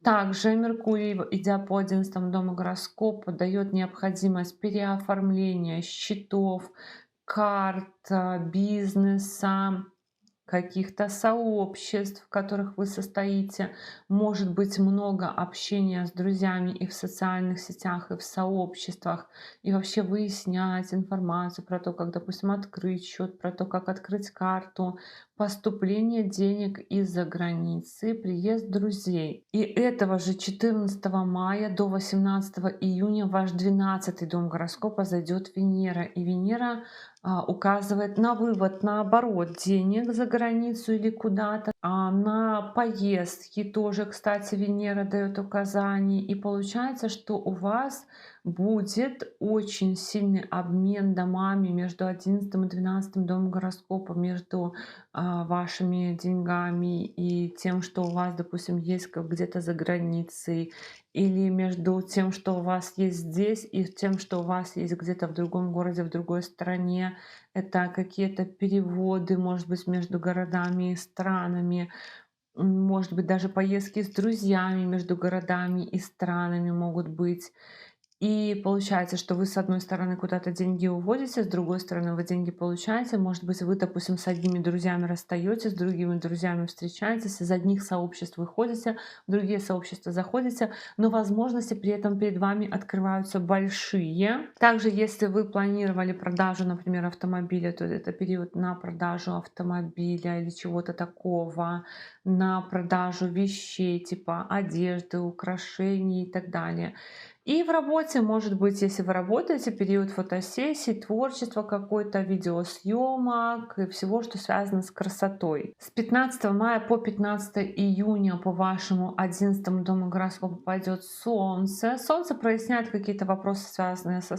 Также Меркурий, идя по 11-му дому гороскопа, дает необходимость переоформления счетов, карт, бизнеса, каких-то сообществ, в которых вы состоите. Может быть много общения с друзьями и в социальных сетях, и в сообществах, и вообще выяснять информацию про то, как, допустим, открыть счет, про то, как открыть карту, поступление денег из-за границы, приезд друзей. И этого же 14 мая до 18 июня в ваш 12-й дом гороскопа зайдет Венера. И Венера указывает на вывод, наоборот, денег за границу или куда-то, на поездки тоже, кстати, Венера дает указания. И получается, что у вас будет очень сильный обмен домами между 11 и 12 домом гороскопа, между вашими деньгами и тем, что у вас, допустим, есть где-то за границей, или между тем, что у вас есть здесь, и тем, что у вас есть где-то в другом городе, в другой стране. Это какие-то переводы, может быть, между городами и странами, может быть, даже поездки с друзьями между городами и странами могут быть. И получается, что вы с одной стороны куда-то деньги уводите, с другой стороны вы деньги получаете. Может быть, вы, допустим, с одними друзьями расстаетесь, с другими друзьями встречаетесь, из одних сообществ выходите, в другие сообщества заходите, но возможности при этом перед вами открываются большие. Также, если вы планировали продажу, например, автомобиля, то это период на продажу автомобиля или чего-то такого, на продажу вещей типа одежды, украшений и так далее. И в работе, может быть, если вы работаете, период фотосессий, творчества какой-то, видеосъемок и всего, что связано с красотой. С 15 мая по 15 июня по вашему 11-му дому гороскопа пойдет Солнце. Солнце проясняет какие-то вопросы, связанные со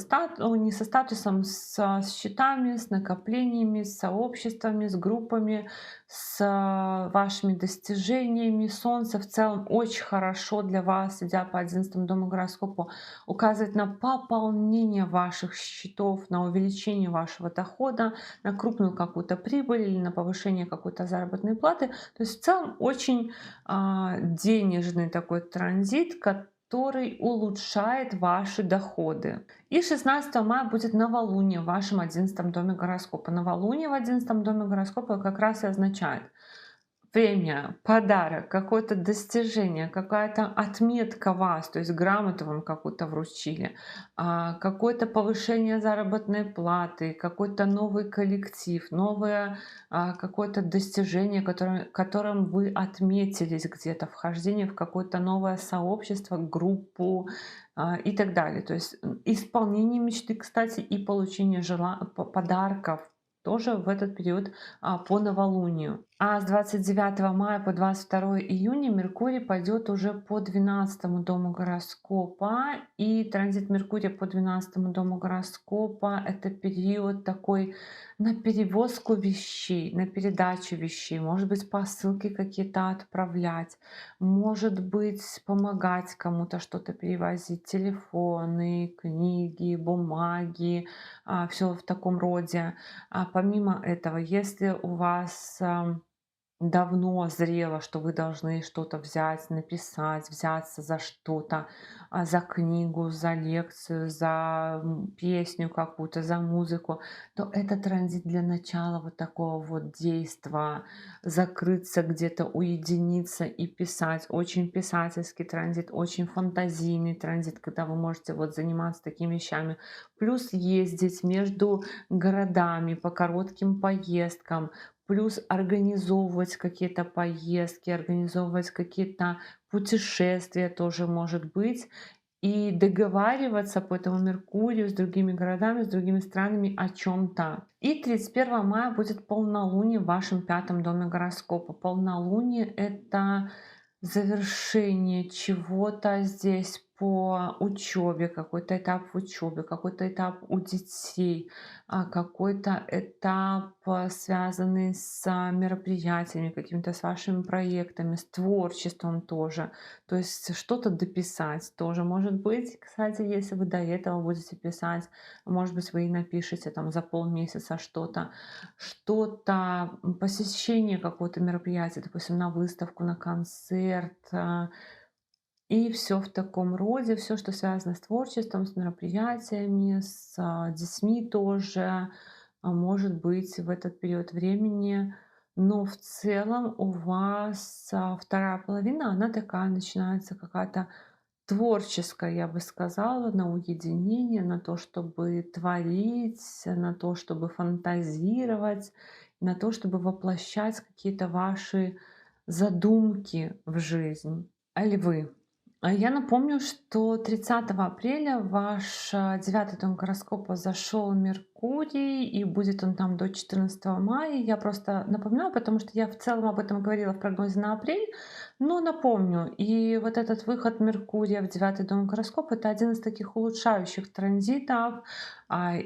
не со статусом, с счетами, с накоплениями, с сообществами, с группами, с вашими достижениями. Солнце в целом очень хорошо для вас, идя по 11-му дому гороскопа, указывает на пополнение ваших счетов, на увеличение вашего дохода, на крупную какую-то прибыль или на повышение какой-то заработной платы. То есть в целом очень денежный такой транзит, который улучшает ваши доходы. И 16 мая будет новолуние в вашем 11-м доме гороскопа. Новолуние в 11-м доме гороскопа как раз и означает премия, подарок, какое-то достижение, какая-то отметка вас, то есть грамоту вам какую-то вручили, какое-то повышение заработной платы, какой-то новый коллектив, новое какое-то достижение, которым вы отметились где-то, вхождение в какое-то новое сообщество, группу и так далее. То есть исполнение мечты, кстати, и получение подарков тоже в этот период по новолунию. А с 29 мая по 22 июня Меркурий пойдет уже по 12 дому гороскопа. И транзит Меркурия по 12 дому гороскопа — это период такой на перевозку вещей, на передачу вещей. Может быть, посылки какие-то отправлять, может быть, помогать кому-то что-то перевозить, телефоны, книги, бумаги, все в таком роде. Помимо этого, если у вас давно зрело, что вы должны что-то взять, написать, взяться за что-то, за книгу, за лекцию, за песню какую-то, за музыку, то это транзит для начала вот такого вот действа, закрыться где-то, уединиться и писать. Очень писательский транзит, очень фантазийный транзит, когда вы можете вот заниматься такими вещами. Плюс ездить между городами по коротким поездкам, плюс организовывать какие-то поездки, организовывать какие-то путешествия тоже может быть. И договариваться по этому Меркурию с другими городами, с другими странами о чем-то. И 31 мая будет полнолуние в вашем пятом доме гороскопа. Полнолуние — это завершение чего-то здесь по учебе, какой-то этап в учебе, какой-то этап у детей, какой-то этап, связанный с мероприятиями, какими-то с вашими проектами, с творчеством тоже. То есть что-то дописать тоже может быть. Кстати, если вы до этого будете писать, может быть, вы и напишете там за полмесяца что-то, посещение какого-то мероприятия, допустим, на выставку, на концерт, и все в таком роде, все, что связано с творчеством, с мероприятиями, с детьми тоже, может быть в этот период времени. Но в целом у вас вторая половина, она такая начинается какая-то творческая, я бы сказала, на уединение, на то, чтобы творить, на то, чтобы фантазировать, на то, чтобы воплощать какие-то ваши задумки в жизнь. Львы. Я напомню, что 30 апреля в ваш 9 дом гороскопа зашел Меркурий, и будет он там до 14 мая. Я просто напоминаю, потому что я в целом об этом говорила в прогнозе на апрель, но напомню. И вот этот выход Меркурия в 9 дом гороскопа — это один из таких улучшающих транзитов,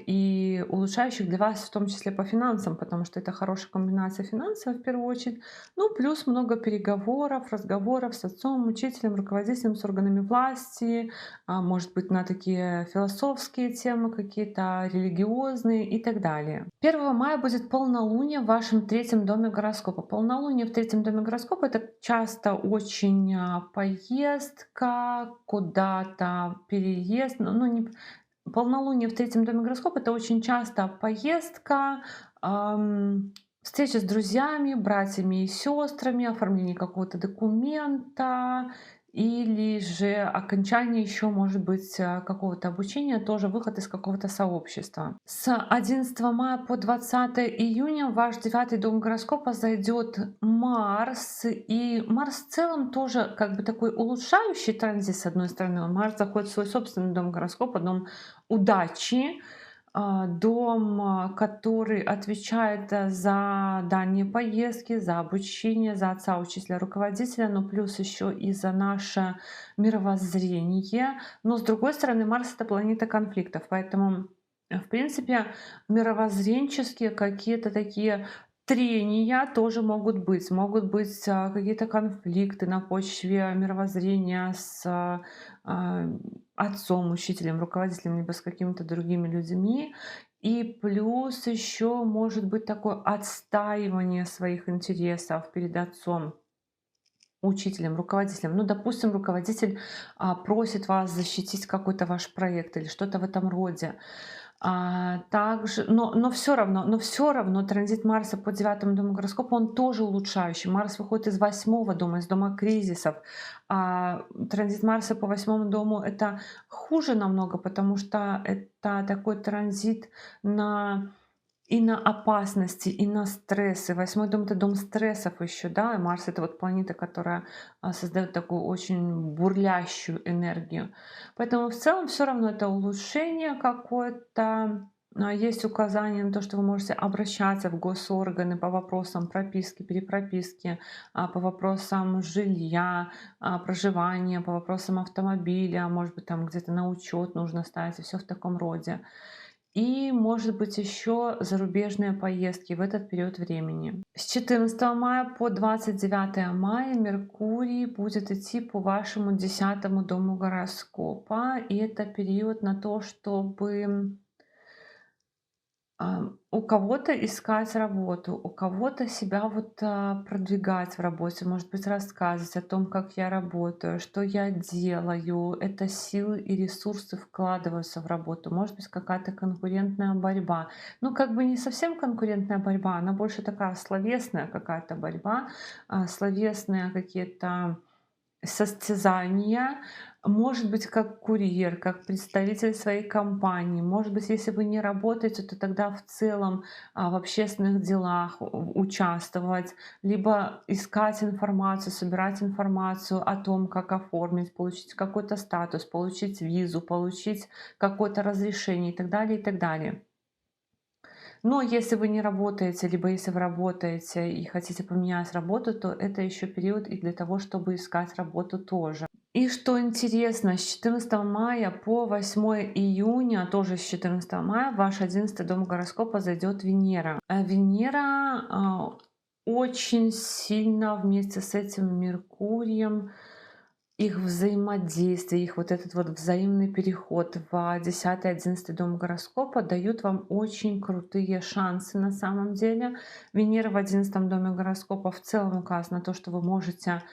и улучшающих для вас, в том числе по финансам, потому что это хорошая комбинация финансов в первую очередь. Ну, плюс много переговоров, разговоров с отцом, учителем, руководителем, с органами власти, может быть, на такие философские темы какие-то, религиозные и так далее. 1 мая будет полнолуние в вашем третьем доме гороскопа. Полнолуние в третьем доме гороскопа — это часто очень поездка куда-то, переезд, ну, не полнолуние в третьем доме гороскопа — это очень часто поездка, встреча с друзьями, братьями и сестрами, оформление какого-то документа или же окончание еще, может быть, какого-то обучения, тоже выход из какого-то сообщества. С 11 мая по 20 июня в ваш девятый дом гороскопа зайдет Марс. И Марс в целом тоже как бы такой улучшающий транзит, с одной стороны. Марс заходит в свой собственный дом гороскопа, дом удачи, дом, который отвечает за дальние поездки, за обучение, за отца, учителя, руководителя, но плюс еще и за наше мировоззрение. Но с другой стороны, Марс — это планета конфликтов, поэтому, в принципе, мировоззренческие какие-то такие трения тоже могут быть. Могут быть какие-то конфликты на почве мировоззрения с а, отцом, учителем, руководителем, либо с какими-то другими людьми. И плюс еще может быть такое отстаивание своих интересов перед отцом, учителем, руководителем. Ну, допустим, руководитель просит вас защитить какой-то ваш проект или что-то в этом роде. Также, но все равно транзит Марса по 9 дому гороскопа, он тоже улучшающий. Марс выходит из 8 дома, из дома кризисов. Транзит Марса по 8 дому — это хуже намного, потому что это такой транзит на и на опасности, и на стрессы. 8 дом — это дом стрессов еще, да, и Марс — это вот планета, которая создает такую очень бурлящую энергию. Поэтому в целом все равно это улучшение какое-то, Есть указание на то, что вы можете обращаться в госорганы по вопросам прописки, перепрописки, по вопросам жилья, проживания, по вопросам автомобиля, может быть, там где-то на учет нужно ставить, и все в таком роде. И, может быть, еще зарубежные поездки в этот период времени. С 14 мая по 29 мая Меркурий будет идти по вашему 10-му дому гороскопа. И это период на то, чтобы у кого-то искать работу, у кого-то себя вот продвигать в работе, может быть, рассказывать о том, как я работаю, что я делаю. Это силы и ресурсы вкладываются в работу. Может быть, какая-то конкурентная борьба. Ну, как бы не совсем конкурентная борьба, она больше такая словесная какая-то борьба, словесные какие-то состязания, может быть, как курьер, как представитель своей компании. Может быть, если вы не работаете, то тогда в целом в общественных делах участвовать, либо искать информацию, собирать информацию о том, как оформить, получить какой-то статус, получить визу, получить какое-то разрешение и так далее, и так далее. Но если вы не работаете, либо если вы работаете и хотите поменять работу, то это еще период и для того, чтобы искать работу тоже. И что интересно, с 14 мая по 8 июня, тоже с 14 мая, в ваш 11 дом гороскопа зайдет Венера. Венера очень сильно вместе с этим Меркурием, их взаимодействие, их вот этот вот взаимный переход в 10-11 дом гороскопа дают вам очень крутые шансы на самом деле. Венера в 11 доме гороскопа в целом указано на то, что вы можете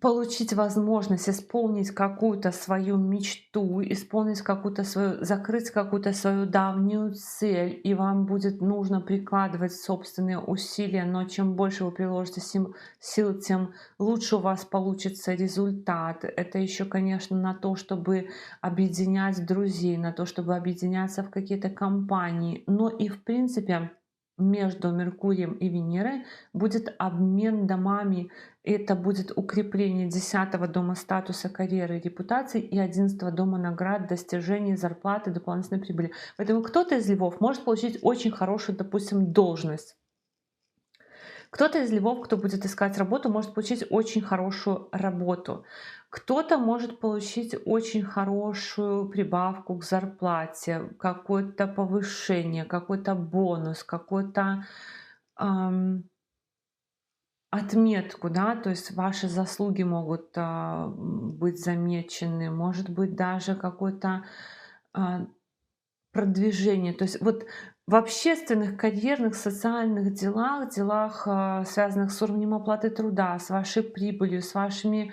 получить возможность исполнить какую-то свою мечту, исполнить какую-то свою, закрыть какую-то свою давнюю цель, и вам будет нужно прикладывать собственные усилия, но чем больше вы приложите сил, тем лучше у вас получится результат. Это еще, конечно, на то, чтобы объединять друзей, на то, чтобы объединяться в какие-то компании, но и в принципе между Меркурием и Венерой будет обмен домами. Это будет укрепление 10-го дома статуса, карьеры и репутации и 11-го дома наград, достижений, зарплаты, дополнительной прибыли. Поэтому кто-то из львов может получить очень хорошую, допустим, должность. Кто-то из львов, кто будет искать работу, может получить очень хорошую работу. Кто-то может получить очень хорошую прибавку к зарплате, какое-то повышение, какой-то бонус, какой-то отметку, да, то есть ваши заслуги могут быть замечены, может быть даже какой-то а, продвижение. То есть вот в общественных, карьерных, социальных делах, связанных с уровнем оплаты труда, с вашей прибылью, с вашими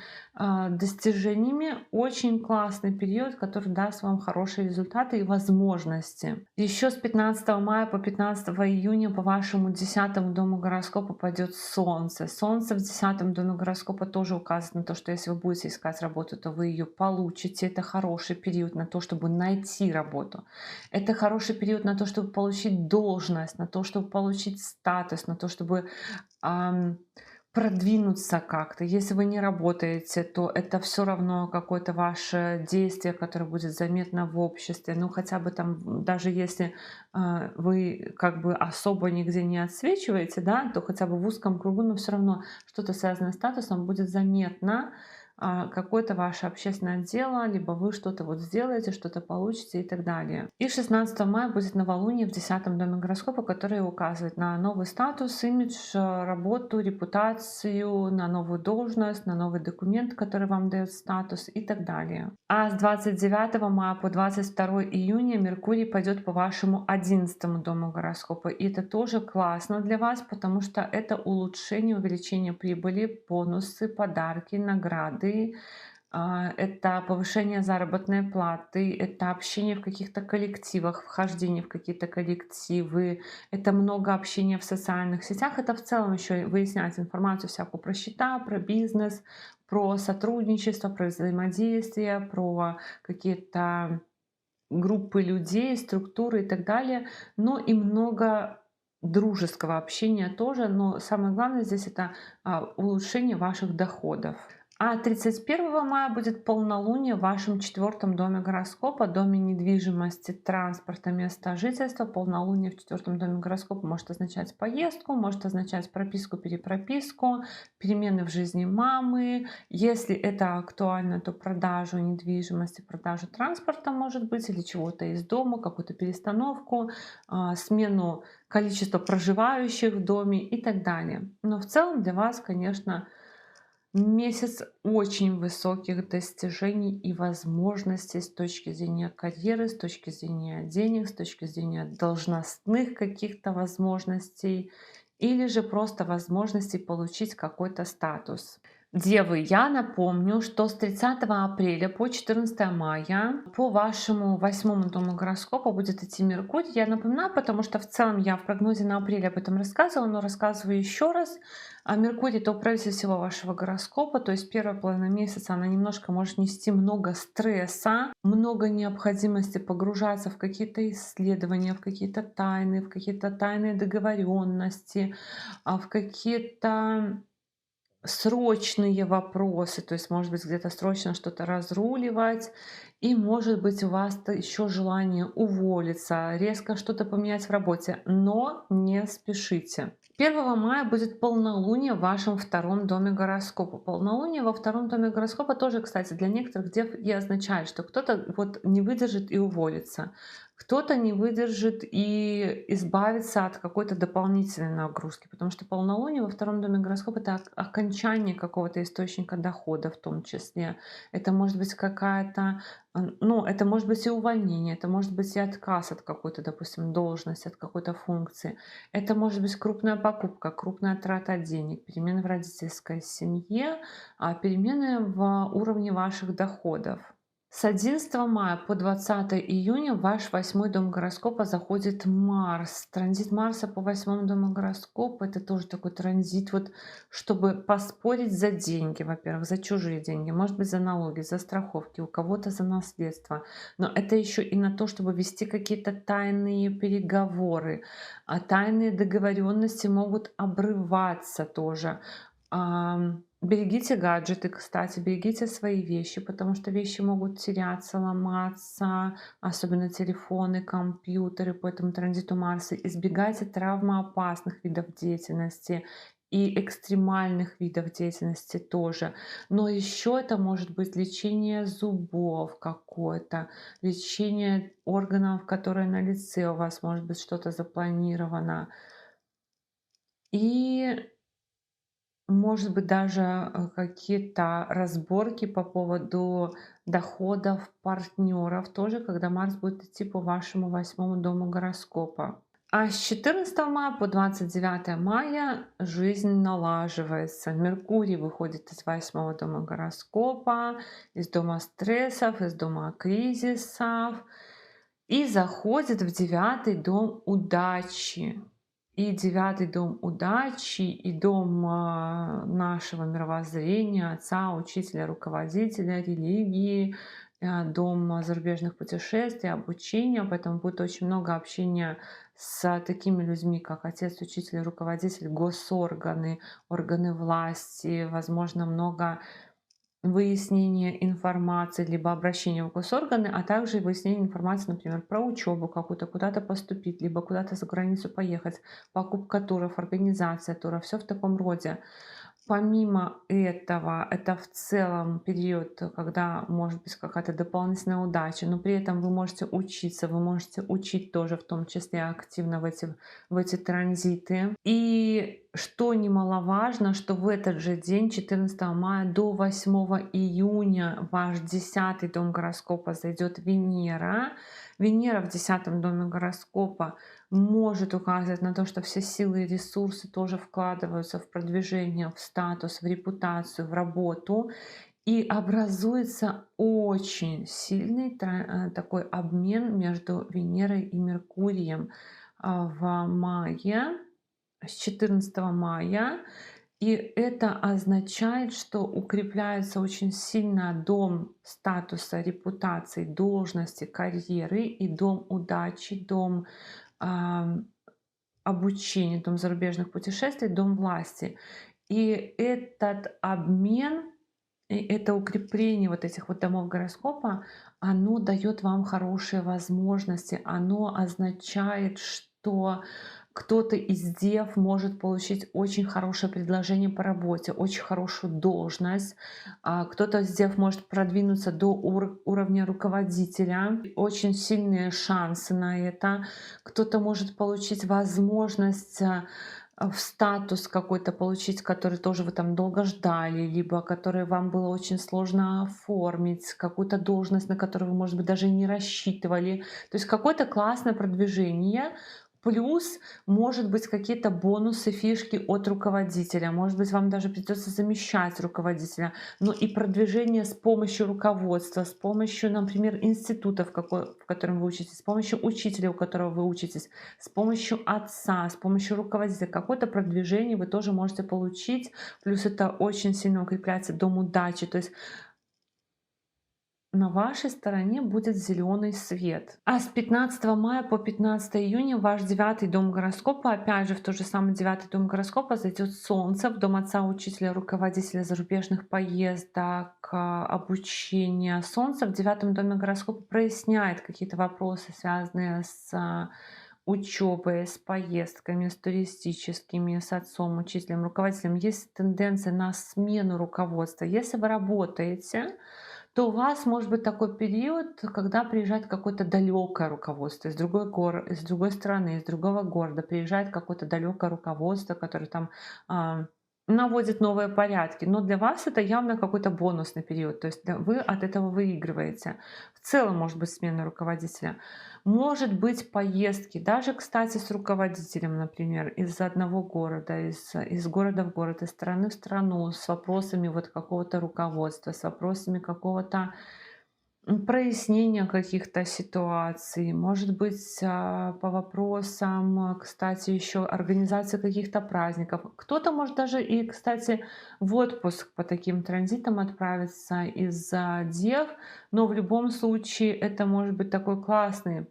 достижениями, очень классный период, который даст вам хорошие результаты и возможности. Еще с 15 мая по 15 июня по вашему 10-му дому гороскопа пойдет Солнце. Солнце в 10-м доме гороскопа тоже указывает на то, что если вы будете искать работу, то вы ее получите. Это хороший период на то, чтобы найти работу. Это хороший период на то, чтобы получить должность, на то, чтобы получить статус, на то, чтобы продвинуться как-то. Если вы не работаете, то это все равно какое-то ваше действие, которое будет заметно в обществе. Ну, хотя бы там, даже если вы как бы особо нигде не отсвечиваете, да, то хотя бы в узком кругу, но все равно что-то связанное с статусом будет заметно, какое-то ваше общественное дело, либо вы что-то вот сделаете, что-то получите и так далее. И 16 мая будет новолуние в 10-м доме гороскопа, который указывает на новый статус, имидж, работу, репутацию, на новую должность, на новый документ, который вам дает статус и так далее. А с 29 мая по 22 июня Меркурий пойдет по вашему 11-му дому гороскопа. И это тоже классно для вас, потому что это улучшение, увеличение прибыли, бонусы, подарки, награды, это повышение заработной платы, это общение в каких-то коллективах, вхождение в какие-то коллективы, это много общения в социальных сетях. Это в целом еще выяснять информацию всякую про счета, про бизнес, про сотрудничество, про взаимодействие, про какие-то группы людей, структуры и так далее. Но и много дружеского общения тоже. Но самое главное здесь это улучшение ваших доходов. А 31 мая будет полнолуние в вашем четвертом доме гороскопа, доме недвижимости, транспорта, места жительства. Полнолуние в четвертом доме гороскопа может означать поездку, может означать прописку, перепрописку, перемены в жизни мамы. Если это актуально, то продажу недвижимости, продажу транспорта, может быть, или чего-то из дома, какую-то перестановку, смену количества проживающих в доме и так далее. Но в целом для вас, конечно, месяц очень высоких достижений и возможностей с точки зрения карьеры, с точки зрения денег, с точки зрения должностных каких-то возможностей или же просто возможности получить какой-то статус. Девы, я напомню, что с 30 апреля по 14 мая по вашему восьмому дому гороскопа будет идти Меркурий. Я напоминаю, потому что в целом я в прогнозе на апрель об этом рассказывала, но рассказываю еще раз. А Меркурий — это управитель всего вашего гороскопа, то есть первая половина месяца она немножко может нести много стресса, много необходимости погружаться в какие-то исследования, в какие-то тайные договоренности, в какие-то срочные вопросы, то есть, может быть, где-то срочно что-то разруливать, и, может быть, у вас еще желание уволиться, резко что-то поменять в работе, но не спешите. 1 мая будет полнолуние в вашем втором доме гороскопа. Полнолуние во втором доме гороскопа тоже, кстати, для некоторых дев и означает, что кто-то вот не выдержит и уволится, кто-то не выдержит и избавится от какой-то дополнительной нагрузки, потому что полнолуние во втором доме гороскопа — это окончание какого-то источника дохода в том числе. Это может быть какая-то, ну, это может быть и увольнение, это может быть и отказ от какой-то, допустим, должности, от какой-то функции. Это может быть крупная покупка, крупная трата денег, перемены в родительской семье, перемены в уровне ваших доходов. С 11 мая по 20 июня в ваш восьмой дом гороскопа заходит Марс. Транзит Марса по восьмому дому гороскопа — это тоже такой транзит, вот, чтобы поспорить за деньги, во-первых, за чужие деньги, может быть, за налоги, за страховки, у кого-то за наследство. Но это еще и на то, чтобы вести какие-то тайные переговоры. А тайные договоренности могут обрываться тоже. Берегите гаджеты, кстати, берегите свои вещи, потому что вещи могут теряться, ломаться, особенно телефоны, компьютеры по этому транзиту Марса. Избегайте травмоопасных видов деятельности и экстремальных видов деятельности тоже. Но еще это может быть лечение зубов какое-то, лечение органов, которые на лице у вас, может быть, что-то запланировано. И может быть, даже какие-то разборки по поводу доходов партнеров тоже, когда Марс будет идти по вашему восьмому дому гороскопа. А с 14 мая по 29 мая жизнь налаживается. Меркурий выходит из восьмого дома гороскопа, из дома стрессов, из дома кризисов и заходит в девятый дом удачи. И девятый дом удачи, и дом нашего мировоззрения, отца, учителя, руководителя, религии, дом зарубежных путешествий, обучения. Поэтому будет очень много общения с такими людьми, как отец, учитель, руководитель, госорганы, органы власти, возможно, много выяснение информации, либо обращение в госорганы, а также выяснение информации, например, про учебу какую-то, куда-то поступить, либо куда-то за границу поехать, покупка туров, организация туров, все в таком роде. Помимо этого, это в целом период, когда может быть какая-то дополнительная удача, но при этом вы можете учиться, вы можете учить тоже в том числе активно в эти транзиты. И что немаловажно, что в этот же день, 14 мая до 8 июня, в ваш 10-й дом гороскопа зайдет Венера. Венера в 10-м доме гороскопа может указывать на то, что все силы и ресурсы тоже вкладываются в продвижение, в статус, в репутацию, в работу. И образуется очень сильный такой обмен между Венерой и Меркурием в мае, с 14 мая. И это означает, что укрепляется очень сильно дом статуса, репутации, должности, карьеры и дом удачи, дом а, обучения, дом зарубежных путешествий, дом власти. И этот обмен И это укрепление вот этих вот домов гороскопа, оно дает вам хорошие возможности, оно означает, что кто-то из дев может получить очень хорошее предложение по работе, очень хорошую должность, кто-то из дев может продвинуться до уровня руководителя, очень сильные шансы на это, кто-то может получить возможность в статус какой-то получить, который тоже вы там долго ждали, либо который вам было очень сложно оформить, какую-то должность, на которую вы, может быть, даже и не рассчитывали. То есть какое-то классное продвижение, плюс, может быть, какие-то бонусы, фишки от руководителя. Может быть, вам даже придется замещать руководителя. Но и продвижение с помощью руководства, с помощью, например, института, в котором вы учитесь, с помощью учителя, у которого вы учитесь, с помощью отца, с помощью руководителя. Какое-то продвижение вы тоже можете получить. Плюс это очень сильно укрепляется дом удачи. То есть на вашей стороне будет зеленый свет. А с 15 мая по 15 июня ваш девятый дом гороскопа, опять же в тот же самый девятый дом гороскопа зайдет Солнце в дом отца, учителя, руководителя зарубежных поездок, обучения. Солнце в девятом доме гороскопа проясняет какие-то вопросы, связанные с учебой, с поездками, с туристическими, с отцом, учителем, руководителем. Есть тенденция на смену руководства. Если вы работаете, то у вас может быть такой период, когда приезжает какое-то далекое руководство из из другой страны, из другого города, приезжает какое-то далекое руководство, которое там а, наводит новые порядки. Но для вас это явно какой-то бонусный период, то есть вы от этого выигрываете. В целом может быть смена руководителя. Может быть поездки, даже, кстати, с руководителем, например, из одного города, из города в город, из страны в страну, с вопросами вот какого-то руководства, с вопросами какого-то прояснения каких-то ситуаций, может быть, по вопросам, кстати, еще организации каких-то праздников. Кто-то может даже и, кстати, в отпуск по таким транзитам отправиться из-за дев, но в любом случае это может быть такой классный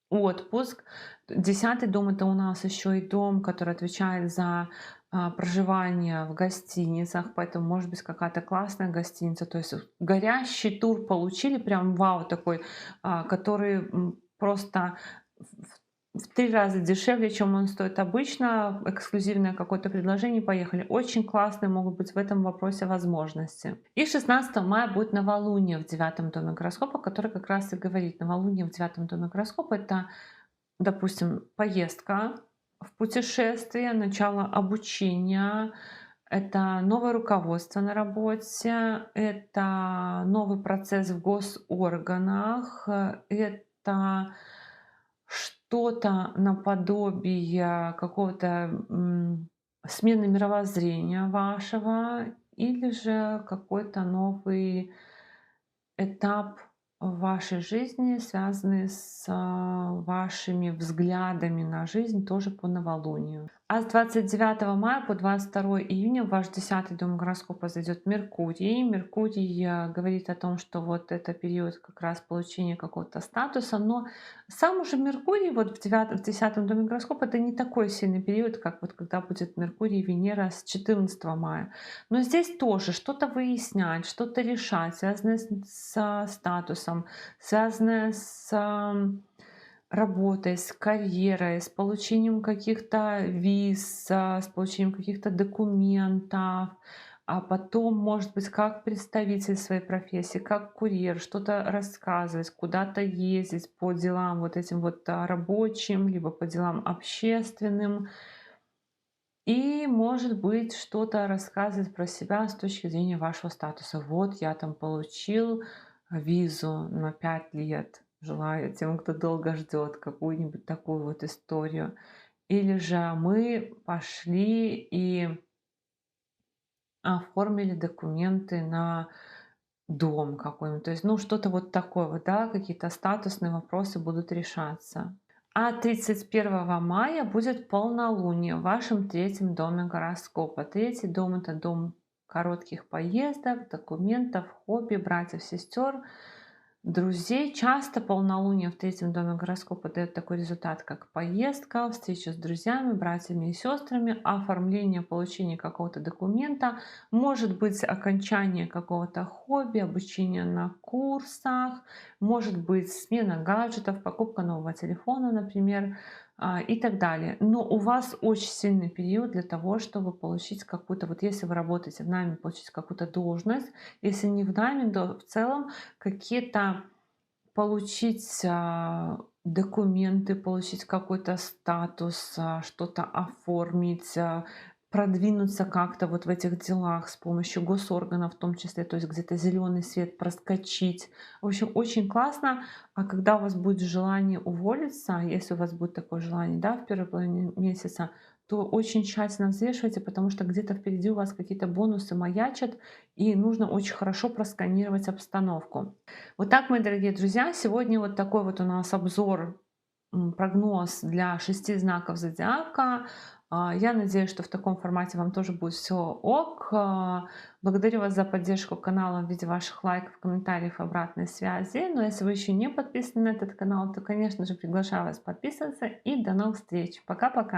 отпуск. Десятый дом — это у нас еще и дом, который отвечает за проживание в гостиницах, поэтому может быть какая-то классная гостиница. То есть горящий тур получили, прям вау такой, который просто в 3 раза дешевле, чем он стоит обычно. Эксклюзивное какое-то предложение, поехали. Очень классные могут быть в этом вопросе возможности. И 16 мая будет новолуние в девятом доме гороскопа, который как раз и говорит, новолуние в девятом доме гороскопа — это, допустим, поездка в путешествие, начало обучения, это новое руководство на работе, это новый процесс в госорганах, это что-то наподобие какого-то смены мировоззрения вашего, или же какой-то новый этап в вашей жизни, связанный с вашими взглядами на жизнь, тоже по новолунию. А с 29 мая по 22 июня в ваш 10-й дом гороскопа зайдет Меркурий. Меркурий говорит о том, что вот это период как раз получения какого-то статуса, но сам уже Меркурий вот в 10-м доме гороскопа это не такой сильный период, как вот когда будет Меркурий и Венера с 14 мая. Но здесь тоже что-то выяснять, что-то решать, связанное с статусом, связанное с работой, с карьерой, с получением каких-то виз, с получением каких-то документов, а потом, может быть, как представитель своей профессии, как курьер, что-то рассказывать, куда-то ездить по делам вот этим вот рабочим, либо по делам общественным. И, может быть, что-то рассказывать про себя с точки зрения вашего статуса. Вот я там получил визу на 5 лет. Желаю тем, кто долго ждет, какую-нибудь такую вот историю. Или же мы пошли и оформили документы на дом какой-нибудь. То есть, ну, что-то вот такое вот, да, какие-то статусные вопросы будут решаться. А 31 мая будет полнолуние в вашем третьем доме гороскопа. Третий дом — это дом коротких поездок, документов, хобби, братьев, сестер. друзей. Часто полнолуние в третьем доме гороскопа дает такой результат, как поездка, встреча с друзьями, братьями и сестрами, оформление, получение какого-то документа, может быть окончание какого-то хобби, обучение на курсах, может быть смена гаджетов, покупка нового телефона, например, и так далее. Но у вас очень сильный период для того, чтобы получить какую-то, вот если вы работаете в найме, получить какую-то должность, если не в найме, то в целом какие-то получить документы, получить какой-то статус, что-то оформить, продвинуться как-то вот в этих делах с помощью госорганов в том числе, то есть где-то зеленый свет проскочить. В общем, очень классно. А когда у вас будет желание уволиться, если у вас будет такое желание, да, в первой половине месяца, то очень тщательно взвешивайте, потому что где-то впереди у вас какие-то бонусы маячат, и нужно очень хорошо просканировать обстановку. Вот так, мои дорогие друзья, сегодня вот такой вот у нас обзор, прогноз для 6 знаков зодиака. Я надеюсь, что в таком формате вам тоже будет все ок. Благодарю вас за поддержку канала в виде ваших лайков, комментариев, обратной связи. Но если вы еще не подписаны на этот канал, то, конечно же, приглашаю вас подписываться. И до новых встреч. Пока-пока.